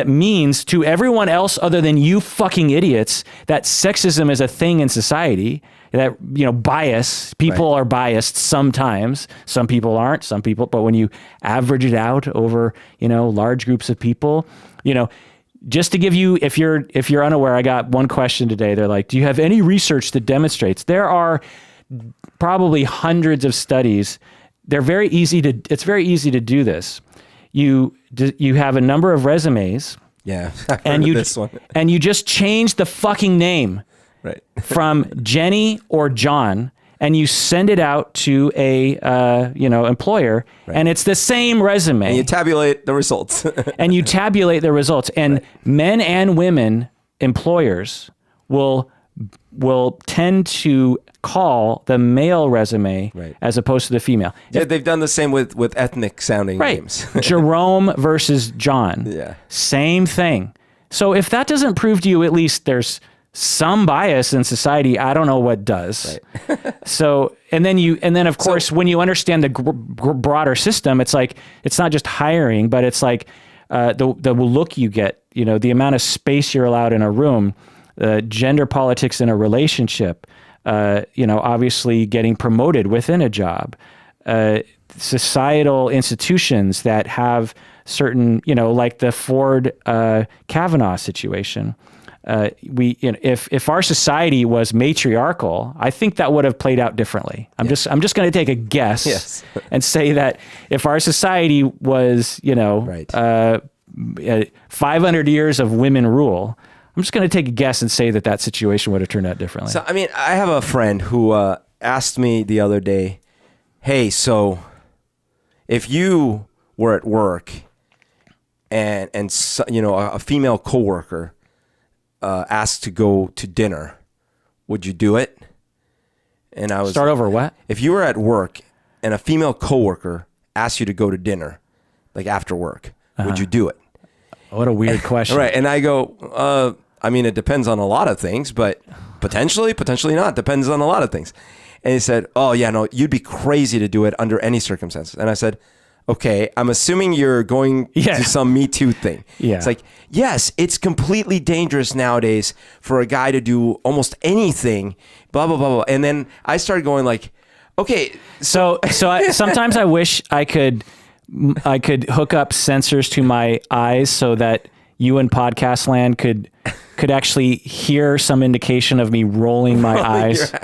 means to everyone else other than you fucking idiots that sexism is a thing in society, that, bias, people are biased sometimes. Some people aren't, but when you average it out over, large groups of people, just to give you, if you're unaware, I got one question today. They're like, do you have any research that demonstrates? There are probably hundreds of studies. It's very easy to do this. You have a number of resumes. Yeah. And you just change the fucking name from Jenny or John, and you send it out to a employer, and it's the same resume. And you tabulate the results. And men and women employers will tend to call the male resume as opposed to the female. Yeah, they've done the same with ethnic sounding names. Jerome versus John. Yeah. Same thing. So if that doesn't prove to you at least there's some bias in society, I don't know what does. Right. So, and then of course, when you understand the broader system, it's like, it's not just hiring, but it's like the look you get, the amount of space you're allowed in a room, gender politics in a relationship, obviously getting promoted within a job, societal institutions that have certain, like the Ford Kavanaugh situation. If our society was matriarchal, I think that would have played out differently. I'm just going to take a guess and say that if our society was, 500 years of women rule, I'm just going to take a guess and say that situation would have turned out differently. So, I have a friend who asked me the other day, hey, so if you were at work and a female coworker asked to go to dinner, would you do it? And I was Start over what? If you were at work and a female coworker asked you to go to dinner, like after work, would you do it? What a weird question. Right. And I go, I mean, it depends on a lot of things, but potentially not. Depends on a lot of things. And he said, oh, yeah, no, you'd be crazy to do it under any circumstances. And I said, okay, I'm assuming you're going to some Me Too thing. Yeah. It's like, yes, it's completely dangerous nowadays for a guy to do almost anything, blah, blah, blah, blah. And then I started going like, okay. So sometimes I wish I could hook up sensors to my eyes so that you in podcast land could actually hear some indication of me rolling my eyes,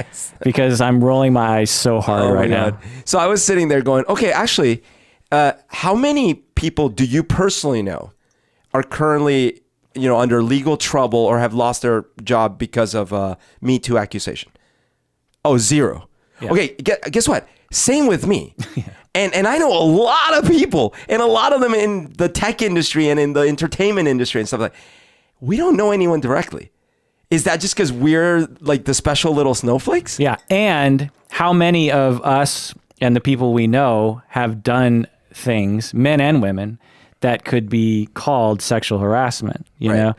because I'm rolling my eyes so hard right now. So I was sitting there going, okay, actually, how many people do you personally know are currently, under legal trouble or have lost their job because of a Me Too accusation? Oh, zero. Yeah. Okay, guess what? Same with me. Yeah. And I know a lot of people, and a lot of them in the tech industry and in the entertainment industry and stuff like that. We don't know anyone directly. Is that just because we're like the special little snowflakes? Yeah. And how many of us and the people we know have done things, men and women, that could be called sexual harassment, you know?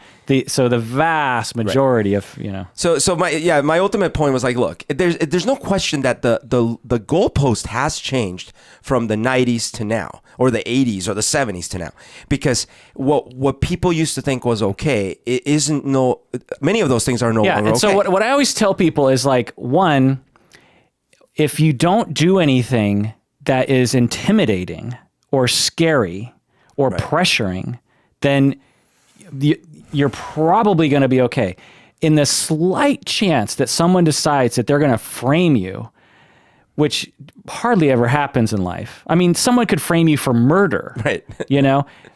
So the vast majority of, So my ultimate point was like, look, there's no question that the goalpost has changed from the 90s to now, or the 80s or the 70s to now, because what people used to think was okay, it isn't. Many of those things are no longer okay. So what I always tell people is like, one, if you don't do anything that is intimidating or scary or pressuring, then you're probably going to be okay. In the slight chance that someone decides that they're going to frame you, which hardly ever happens in life. I mean, someone could frame you for murder, right?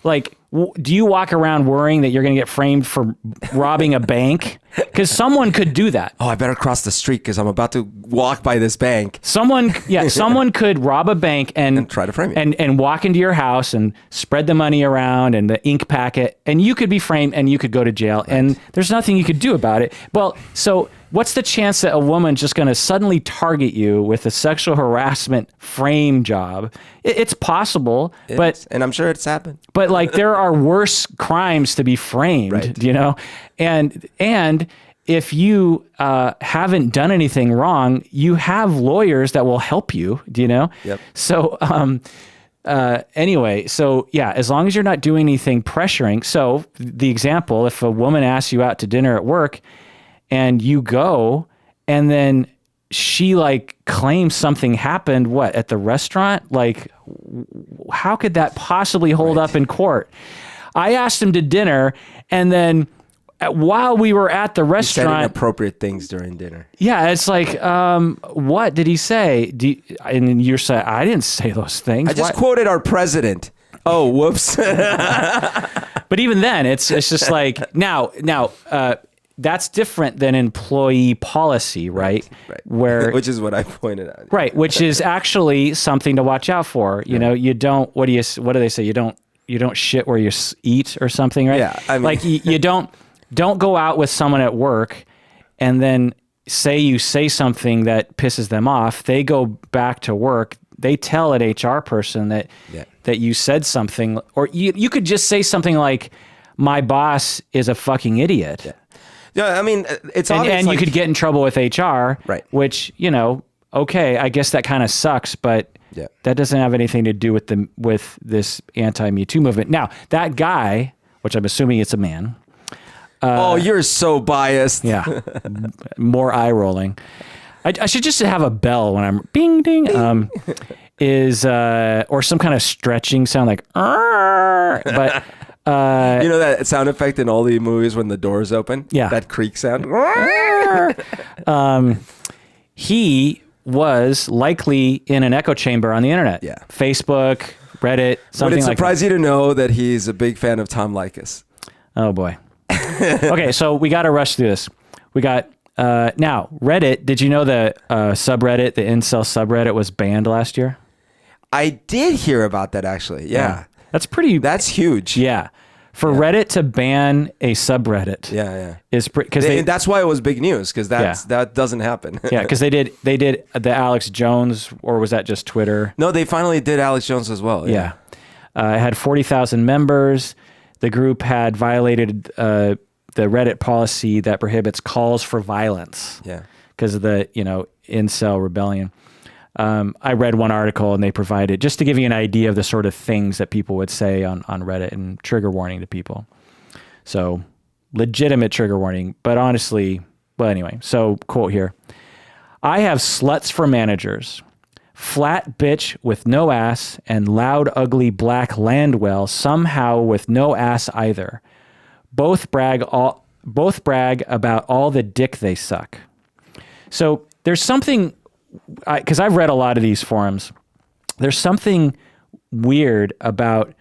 Like, do you walk around worrying that you're going to get framed for robbing a bank? Because someone could do that. Oh, I better cross the street because I'm about to walk by this bank. Someone could rob a bank and try to frame you, and walk into your house and spread the money around and the ink packet, and you could be framed and you could go to jail, and there's nothing you could do about it. Well, so what's the chance that a woman's just going to suddenly target you with a sexual harassment frame job? It's possible, and I'm sure it's happened. But like, there are worse crimes to be framed, and if you haven't done anything wrong, you have lawyers that will help you, Yep. So, anyway, so yeah, as long as you're not doing anything pressuring. So the example, if a woman asks you out to dinner at work and you go, and then she like claims something happened, at the restaurant? Like, how could that possibly hold up in court? I asked him to dinner, and then while we were at the restaurant, said inappropriate things during dinner. Yeah, it's like, what did he say? And you're saying, I didn't say those things. I just quoted our president. Oh, whoops. But even then, it's just like, now, that's different than employee policy, right? Right. Which is what I pointed out. Right, which is actually something to watch out for. You don't. What do they say? You don't shit where you eat or something, right? Yeah, I mean, like you don't go out with someone at work and then you say something that pisses them off. They go back to work. They tell an HR person that you said something, or you could just say something like, "My boss is a fucking idiot." Yeah, I mean, it's obvious. And you could get in trouble with HR, right? Which, okay, I guess that kind of sucks, but that doesn't have anything to do with this anti-Me Too movement. Now, that guy, which I'm assuming it's a man. You're so biased. Yeah, more eye rolling. I should just have a bell when I'm bing ding. Or some kind of stretching sound like, but. That sound effect in all the movies when the doors open? Yeah. That creak sound? He was likely in an echo chamber on the internet. Yeah. Facebook, Reddit, something like that. Would it surprise you to know that he's a big fan of Tom Likas? Oh, boy. Okay, so we got to rush through this. We got, now, Reddit. Did you know the subreddit, the Incel subreddit, was banned last year? I did hear about that, actually. Yeah. That's pretty... That's huge. Yeah. For Reddit to ban a subreddit, is because that's why it was big news, because that doesn't happen. Yeah, because they did the Alex Jones, or was that just Twitter? No, they finally did Alex Jones as well. Yeah, it had 40,000 members. The group had violated the Reddit policy that prohibits calls for violence. Yeah, because of the incel rebellion. I read one article and they provided, just to give you an idea of the sort of things that people would say on Reddit, and trigger warning to people. So legitimate trigger warning, but honestly, well, anyway, so quote here. I have sluts for managers, flat bitch with no ass, and loud, ugly black landwell, somehow with no ass either. Both brag about all the dick they suck. So there's something, because I've read a lot of these forums, there's something weird about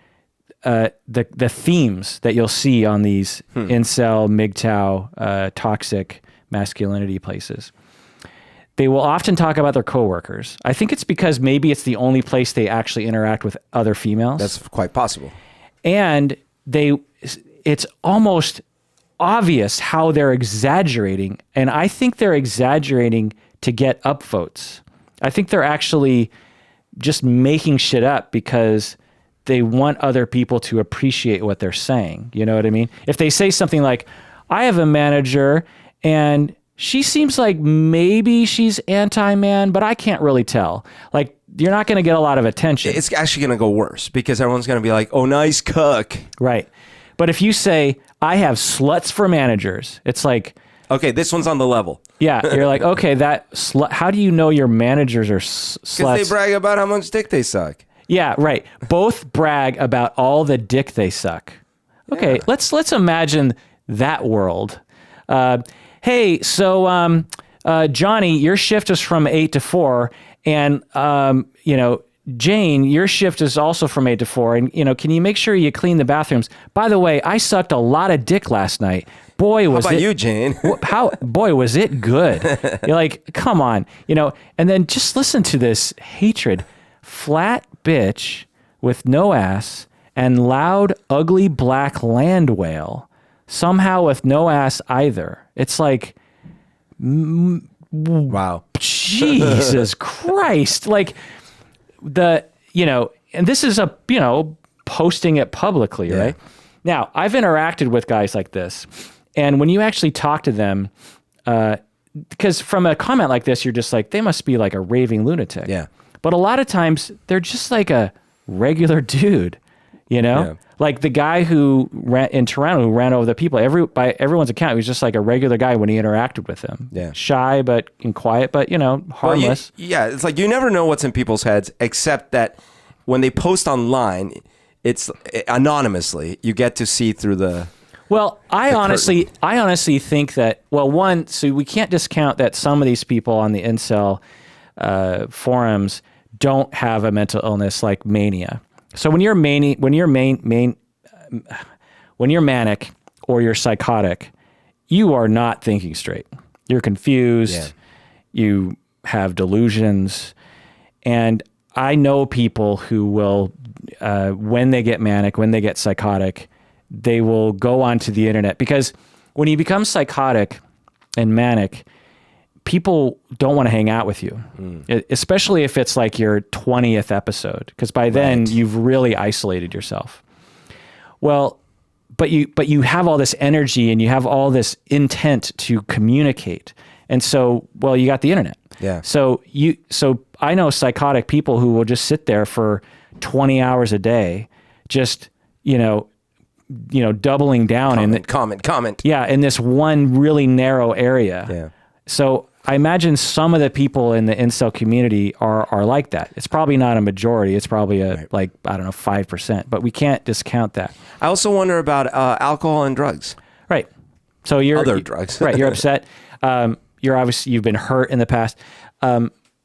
the themes that you'll see on these incel, MGTOW, toxic masculinity places. They will often talk about their coworkers. I think it's because maybe it's the only place they actually interact with other females. That's quite possible. And it's almost obvious how they're exaggerating. And I think they're exaggerating to get upvotes. I think they're actually just making shit up because they want other people to appreciate what they're saying. You know what I mean? If they say something like, I have a manager and she seems like maybe she's anti-man, but I can't really tell. Like, you're not going to get a lot of attention. It's actually going to go worse because everyone's going to be like, oh, nice cook. Right. But if you say, I have sluts for managers, it's like, okay, this one's on the level. Yeah, you're like, okay, how do you know your managers are sluts? Because they brag about how much dick they suck. Yeah, right. Both brag about all the dick they suck. Okay, let's imagine that world. Hey, so Johnny, your shift is from 8 to 4, and Jane, your shift is also from 8 to 4, and can you make sure you clean the bathrooms? By the way, I sucked a lot of dick last night. Boy, was it... How about you, Jane? Boy, was it good. You're like, come on. And then just listen to this hatred. Flat bitch with no ass and loud, ugly black land whale, somehow with no ass either. It's like... Wow. Jesus Christ. Like, and this is posting it publicly, right? Now, I've interacted with guys like this. And when you actually talk to them, because from a comment like this, you're just like, they must be like a raving lunatic. Yeah. But a lot of times they're just like a regular dude, like the guy who ran in Toronto, who ran over the people. By everyone's account, he was just like a regular guy when he interacted with them. Yeah. Shy, and quiet, but harmless. Well, it's like you never know what's in people's heads, except that when they post online, it's anonymously. You get to see through the. Well, I honestly think that, so we can't discount that some of these people on the incel forums don't have a mental illness like mania. So when you're manic or you're psychotic, you are not thinking straight. You're confused. Yeah. You have delusions. And I know people who will, when they get manic, when they get psychotic, they will go onto the internet, because when you become psychotic and manic, people don't want to hang out with you, especially if it's like your 20th episode, because by then you've really isolated yourself. Well, but you have all this energy and you have all this intent to communicate. And so, you got the internet. Yeah. So I know psychotic people who will just sit there for 20 hours a day, just, doubling down comment. Yeah. In this one really narrow area. Yeah. So I imagine some of the people in the incel community are like that. It's probably not a majority. It's probably 5%, but we can't discount that. I also wonder about alcohol and drugs. Right. So other drugs. Right. You're upset. You've been hurt in the past.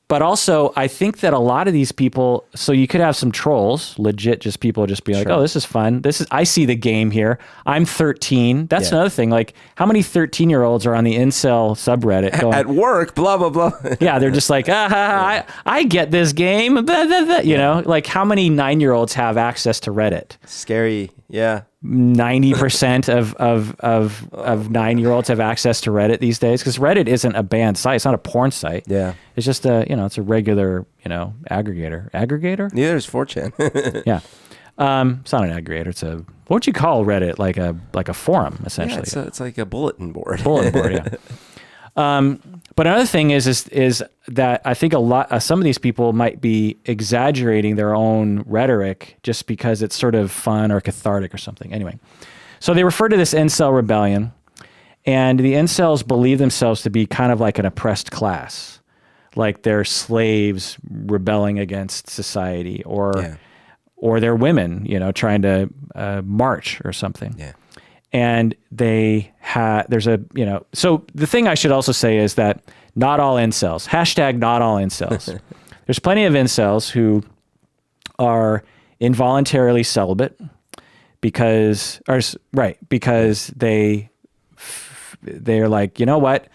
But also, I think that a lot of these people, so you could have some trolls, legit, just people just be like, oh, this is fun. I see the game here. I'm 13. That's another thing. Like, how many 13-year-olds are on the incel subreddit going, at work, blah, blah, blah. Yeah, they're just like, I get this game. Blah, blah, blah. Like how many 9-year-olds have access to Reddit? Scary. Yeah. 90% of 9-year-olds have access to Reddit these days, because Reddit isn't a banned site. It's not a porn site. Yeah. It's just it's a regular, aggregator. Aggregator? Neither is 4chan. Yeah. It's not an aggregator. It's what would you call Reddit? Like a forum, essentially. Yeah, it's like a bulletin board. Bulletin board, yeah. But another thing is that I think some of these people might be exaggerating their own rhetoric just because it's sort of fun or cathartic or something. Anyway, so they refer to this incel rebellion, and the incels believe themselves to be kind of like an oppressed class, like they're slaves rebelling against society, or they're women, trying to march or something. Yeah. And so the thing I should also say is that not all incels, not all incels. There's plenty of incels who are involuntarily celibate because they're like, you know what?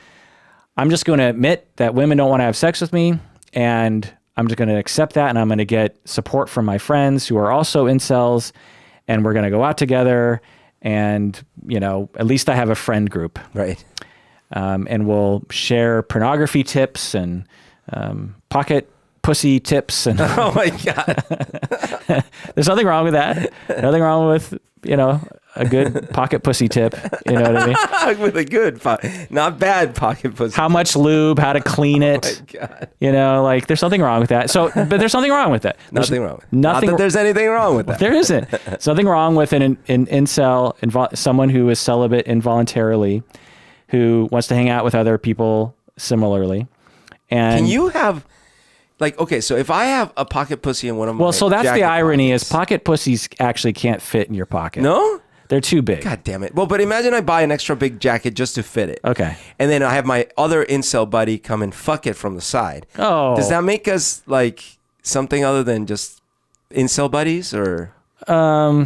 I'm just going to admit that women don't want to have sex with me, and I'm just going to accept that, and I'm going to get support from my friends who are also incels, and we're going to go out together. And, at least I have a friend group. Right. And we'll share pornography tips and pocket pussy tips. And oh, my God. There's nothing wrong with that. Nothing wrong with, a good pocket pussy tip. You know what I mean? With a good, not bad pocket pussy. How much lube, how to clean it. Oh, my God. There's nothing wrong with that. But there's nothing wrong with that. Nothing wrong. Not that there's anything wrong with that. There isn't. There's nothing wrong with an incel, someone who is celibate involuntarily, who wants to hang out with other people similarly. And can you have, so if I have a pocket pussy in one of my so that's the irony pockets, is pocket pussies actually can't fit in your pocket. No? They're too big. God damn it. Well, but imagine I buy an extra big jacket just to fit it. Okay. And then I have my other incel buddy come and fuck it from the side. Oh. Does that make us something other than just incel buddies, or? I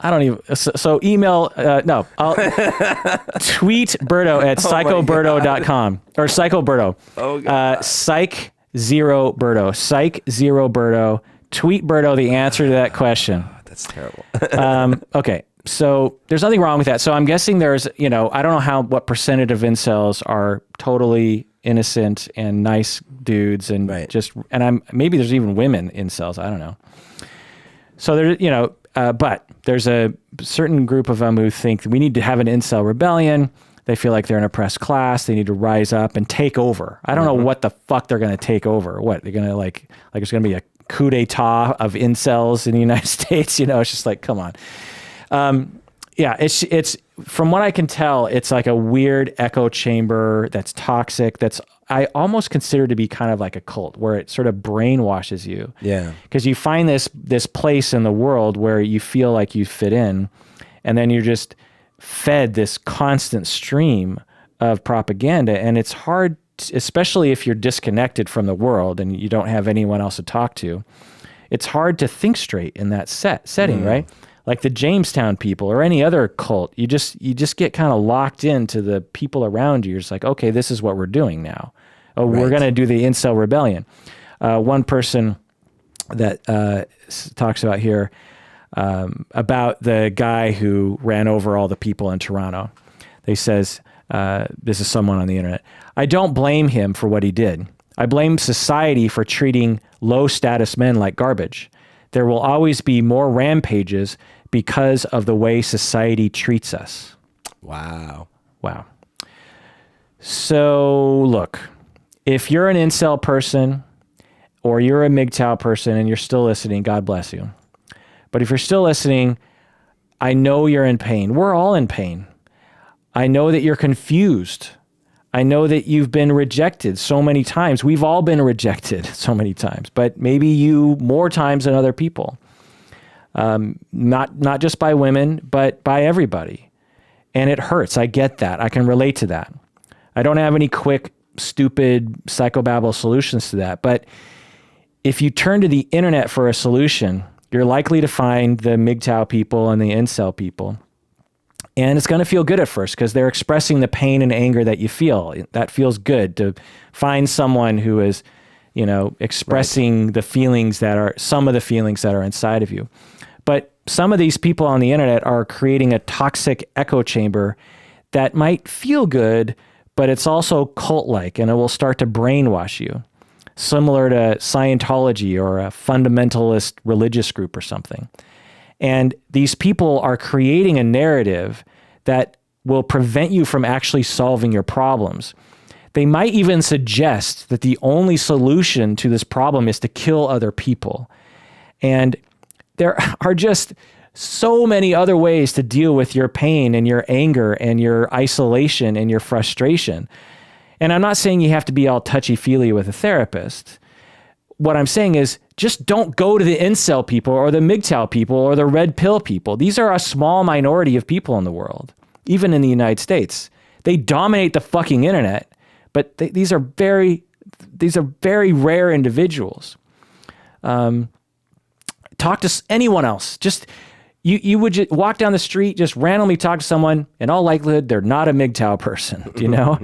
don't even. So email, no, I'll tweet Berto at psychoberto.com or psychoberto. Oh, God. Psych0berto. Psych0berto. Tweet Berto the answer to that question. Oh, that's terrible. Okay. So there's nothing wrong with that. So I'm guessing there's, I don't know what percentage of incels are totally innocent and nice dudes and maybe there's even women incels. I don't know. So there, but there's a certain group of them who think we need to have an incel rebellion. They feel like they're an oppressed class. They need to rise up and take over. I don't know what the fuck they're going to take over. What they're going to like it's going to be a coup d'etat of incels in the United States. It's just like, come on. It's from what I can tell, it's like a weird echo chamber that's toxic. I almost consider to be kind of like a cult where it sort of brainwashes you. Yeah. Because you find this place in the world where you feel like you fit in, and then you're just fed this constant stream of propaganda. And it's hard, especially if you're disconnected from the world and you don't have anyone else to talk to, it's hard to think straight in that setting, right? Like the Jamestown people or any other cult, you just get kind of locked into the people around you. You're just like, okay, this is what we're doing now. Oh, we're going to do the incel rebellion. One person that talks about here about the guy who ran over all the people in Toronto. They says, this is someone on the internet. I don't blame him for what he did. I blame society for treating low status men like garbage. There will always be more rampages because of the way society treats us. Wow. So look, if you're an incel person or you're a MGTOW person and you're still listening, God bless you. But if you're still listening, I know you're in pain. We're all in pain. I know that you're confused. I know that you've been rejected so many times. We've all been rejected so many times, but maybe you more times than other people. Not just by women, but by everybody. And it hurts. I get that. I can relate to that. I don't have any quick, stupid psychobabble solutions to that. But if you turn to the internet for a solution, you're likely to find the MGTOW people and the incel people. And it's going to feel good at first because they're expressing the pain and anger that you feel. That feels good to find someone who is, expressing the feelings that are, some of the feelings that are inside of you. But some of these people on the internet are creating a toxic echo chamber that might feel good, but it's also cult-like, and it will start to brainwash you, similar to Scientology or a fundamentalist religious group or something. And these people are creating a narrative that will prevent you from actually solving your problems. They might even suggest that the only solution to this problem is to kill other people. And there are just so many other ways to deal with your pain and your anger and your isolation and your frustration. And I'm not saying you have to be all touchy-feely with a therapist. What I'm saying is just don't go to the incel people or the MGTOW people or the red pill people. These are a small minority of people in the world, even in the United States. They dominate the fucking internet, but these are very rare individuals. Talk to anyone else. Just you would just walk down the street, just randomly talk to someone. In all likelihood, they're not a MGTOW person, you know?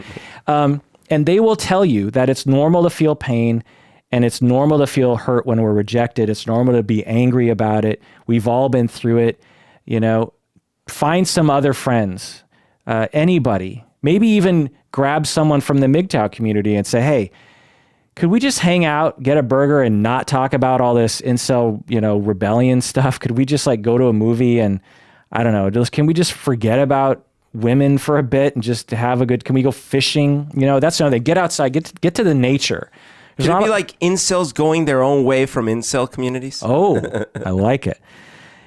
And they will tell you that it's normal to feel pain and it's normal to feel hurt when we're rejected. It's normal to be angry about it. We've all been through it. You know, find some other friends, anybody. Maybe even grab someone from the MGTOW community and say, hey, could we just hang out, get a burger, and not talk about all this incel, rebellion stuff? Could we just go to a movie and, I don't know, can we just forget about women for a bit and just have can we go fishing? That's another thing. Get outside, get to the nature. Could it be like incels going their own way from incel communities? Oh, I like it.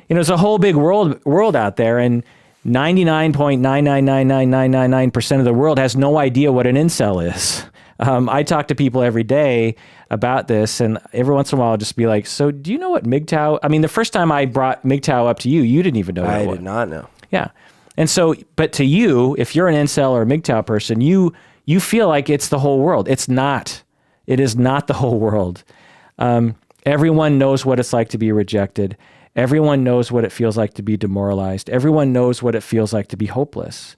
There's a whole big world out there, and 99.9999999% of the world has no idea what an incel is. I talk to people every day about this, and every once in a while I'll just be like, so do you know what MGTOW? I mean, the first time I brought MGTOW up to you, you didn't even know what it was. I did not know. Yeah. And so, but to you, if you're an incel or a MGTOW person, you feel like it's the whole world. It's not. It is not the whole world. Everyone knows what it's like to be rejected. Everyone knows what it feels like to be demoralized. Everyone knows what it feels like to be hopeless.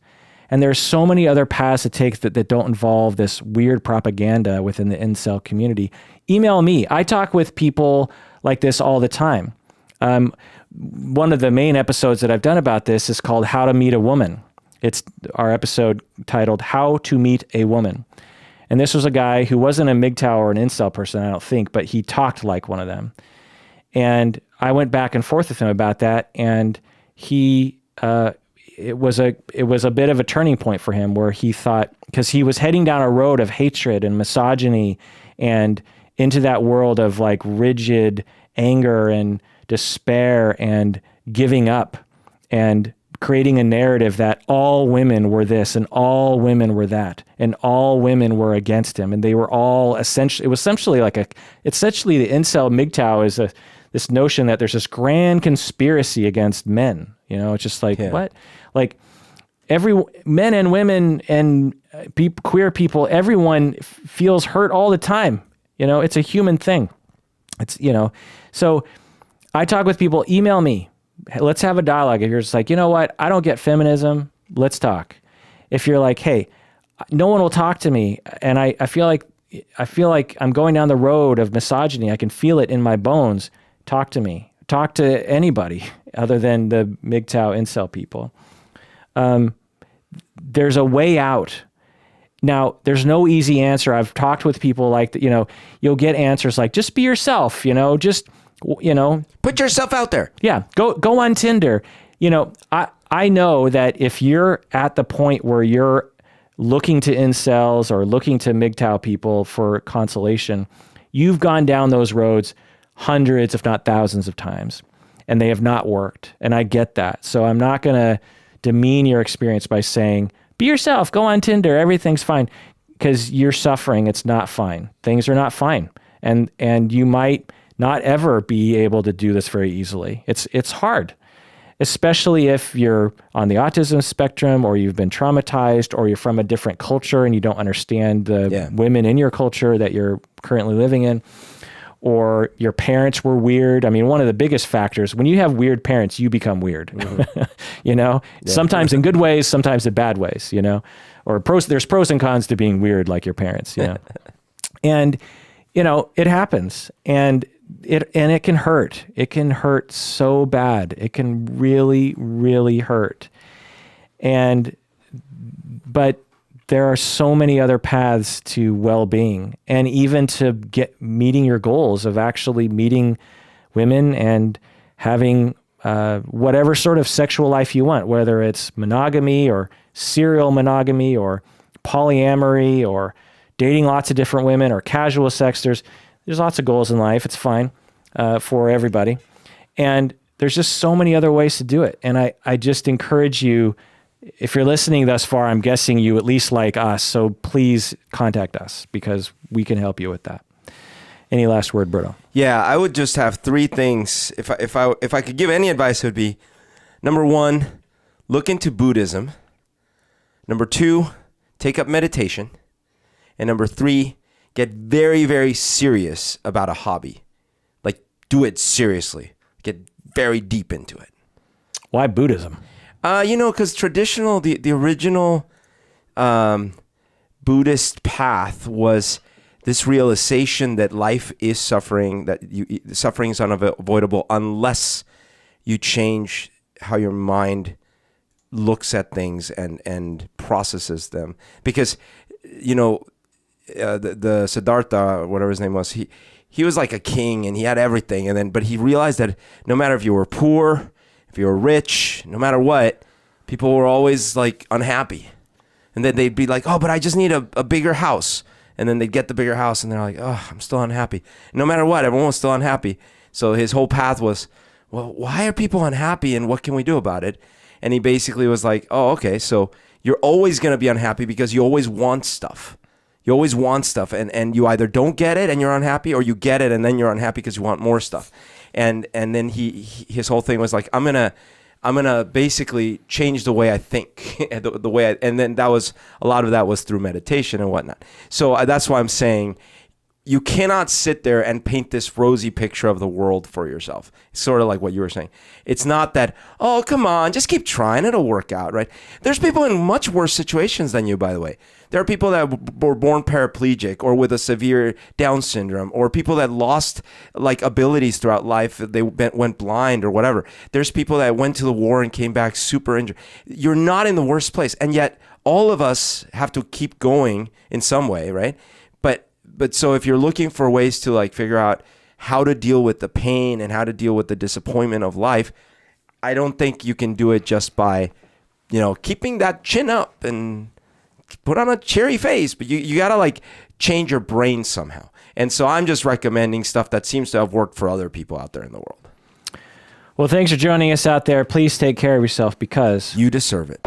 And there's so many other paths to take that don't involve this weird propaganda within the incel community. Email me. I talk with people like this all the time. One of the main episodes that I've done about this is called How to Meet a Woman. It's our episode titled How to Meet a Woman. And this was a guy who wasn't a MGTOW or an incel person, I don't think, but he talked like one of them. And I went back and forth with him about that, and it was a bit of a turning point for him where he thought, because he was heading down a road of hatred and misogyny and into that world of rigid anger and despair and giving up and creating a narrative that all women were this and all women were that and all women were against him, and they were all essentially the incel MGTOW is this notion that there's this grand conspiracy against men. It's just what? Every men and women and queer people, everyone feels hurt all the time. It's a human thing. So I talk with people, email me. Hey, let's have a dialogue. If you're just you know what? I don't get feminism. Let's talk. If you're hey, no one will talk to me, and I feel like I'm going down the road of misogyny. I can feel it in my bones. Talk to me. Talk to anybody other than the MGTOW incel people. There's a way out. Now, there's no easy answer. I've talked with people you'll get answers just be yourself, just, put yourself out there. Yeah. Go on Tinder. I know that if you're at the point where you're looking to incels or looking to MGTOW people for consolation, you've gone down those roads hundreds, if not thousands of times, and they have not worked. And I get that. So I'm not going to demean your experience by saying, be yourself, go on Tinder, everything's fine, because you're suffering. It's not fine. Things are not fine. And you might not ever be able to do this very easily. It's hard, especially if you're on the autism spectrum or you've been traumatized or you're from a different culture and you don't understand the women in your culture that you're currently living in, or your parents were weird. I mean, one of the biggest factors, when you have weird parents, you become weird, sometimes in good ways, sometimes in bad ways, or there's pros and cons to being weird like your parents, and, it happens. And it can hurt. It can hurt so bad. It can really, really hurt. But there are so many other paths to well-being, and even to meeting your goals of actually meeting women and having whatever sort of sexual life you want, whether it's monogamy or serial monogamy or polyamory or dating lots of different women or casual sex. There's lots of goals in life. It's fine for everybody. And there's just so many other ways to do it. And I just encourage you, if you're listening thus far, I'm guessing you at least like us. So please contact us because we can help you with that. Any last word, Berto? Yeah, I would just have three things. If I could give any advice, it would be, number one, look into Buddhism. Number two, take up meditation. And number three, get very, very serious about a hobby. Like, do it seriously. Get very deep into it. Why Buddhism? Because the original Buddhist path was this realization that life is suffering, that suffering is unavoidable unless you change how your mind looks at things and processes them. Because, the Siddhartha, whatever his name was, he was like a king and he had everything. But he realized that no matter if you were poor, if you were rich, no matter what, people were always like unhappy. And then they'd be like, oh, but I just need a bigger house. And then they'd get the bigger house and they're like, oh, I'm still unhappy. No matter what, everyone was still unhappy. So his whole path was, well, why are people unhappy and what can we do about it? And he basically was like, oh, okay, so you're always going to be unhappy because you always want stuff. You always want stuff, and you either don't get it and you're unhappy, or you get it and then you're unhappy because you want more stuff. And then his whole thing was like, I'm gonna basically change the way I think, the way and then a lot of that was through meditation and whatnot. So that's why I'm saying, you cannot sit there and paint this rosy picture of the world for yourself. It's sort of like what you were saying. It's not that, oh, come on, just keep trying, it'll work out, right? There's people in much worse situations than you, by the way. There are people that were born paraplegic or with a severe Down syndrome, or people that lost like abilities throughout life. They went blind or whatever. There's people that went to the war and came back super injured. You're not in the worst place. And yet all of us have to keep going in some way, right? But so if you're looking for ways to like figure out how to deal with the pain and how to deal with the disappointment of life, I don't think you can do it just by, keeping that chin up and put on a cheery face. But you got to like change your brain somehow. And so I'm just recommending stuff that seems to have worked for other people out there in the world. Well, thanks for joining us out there. Please take care of yourself because you deserve it.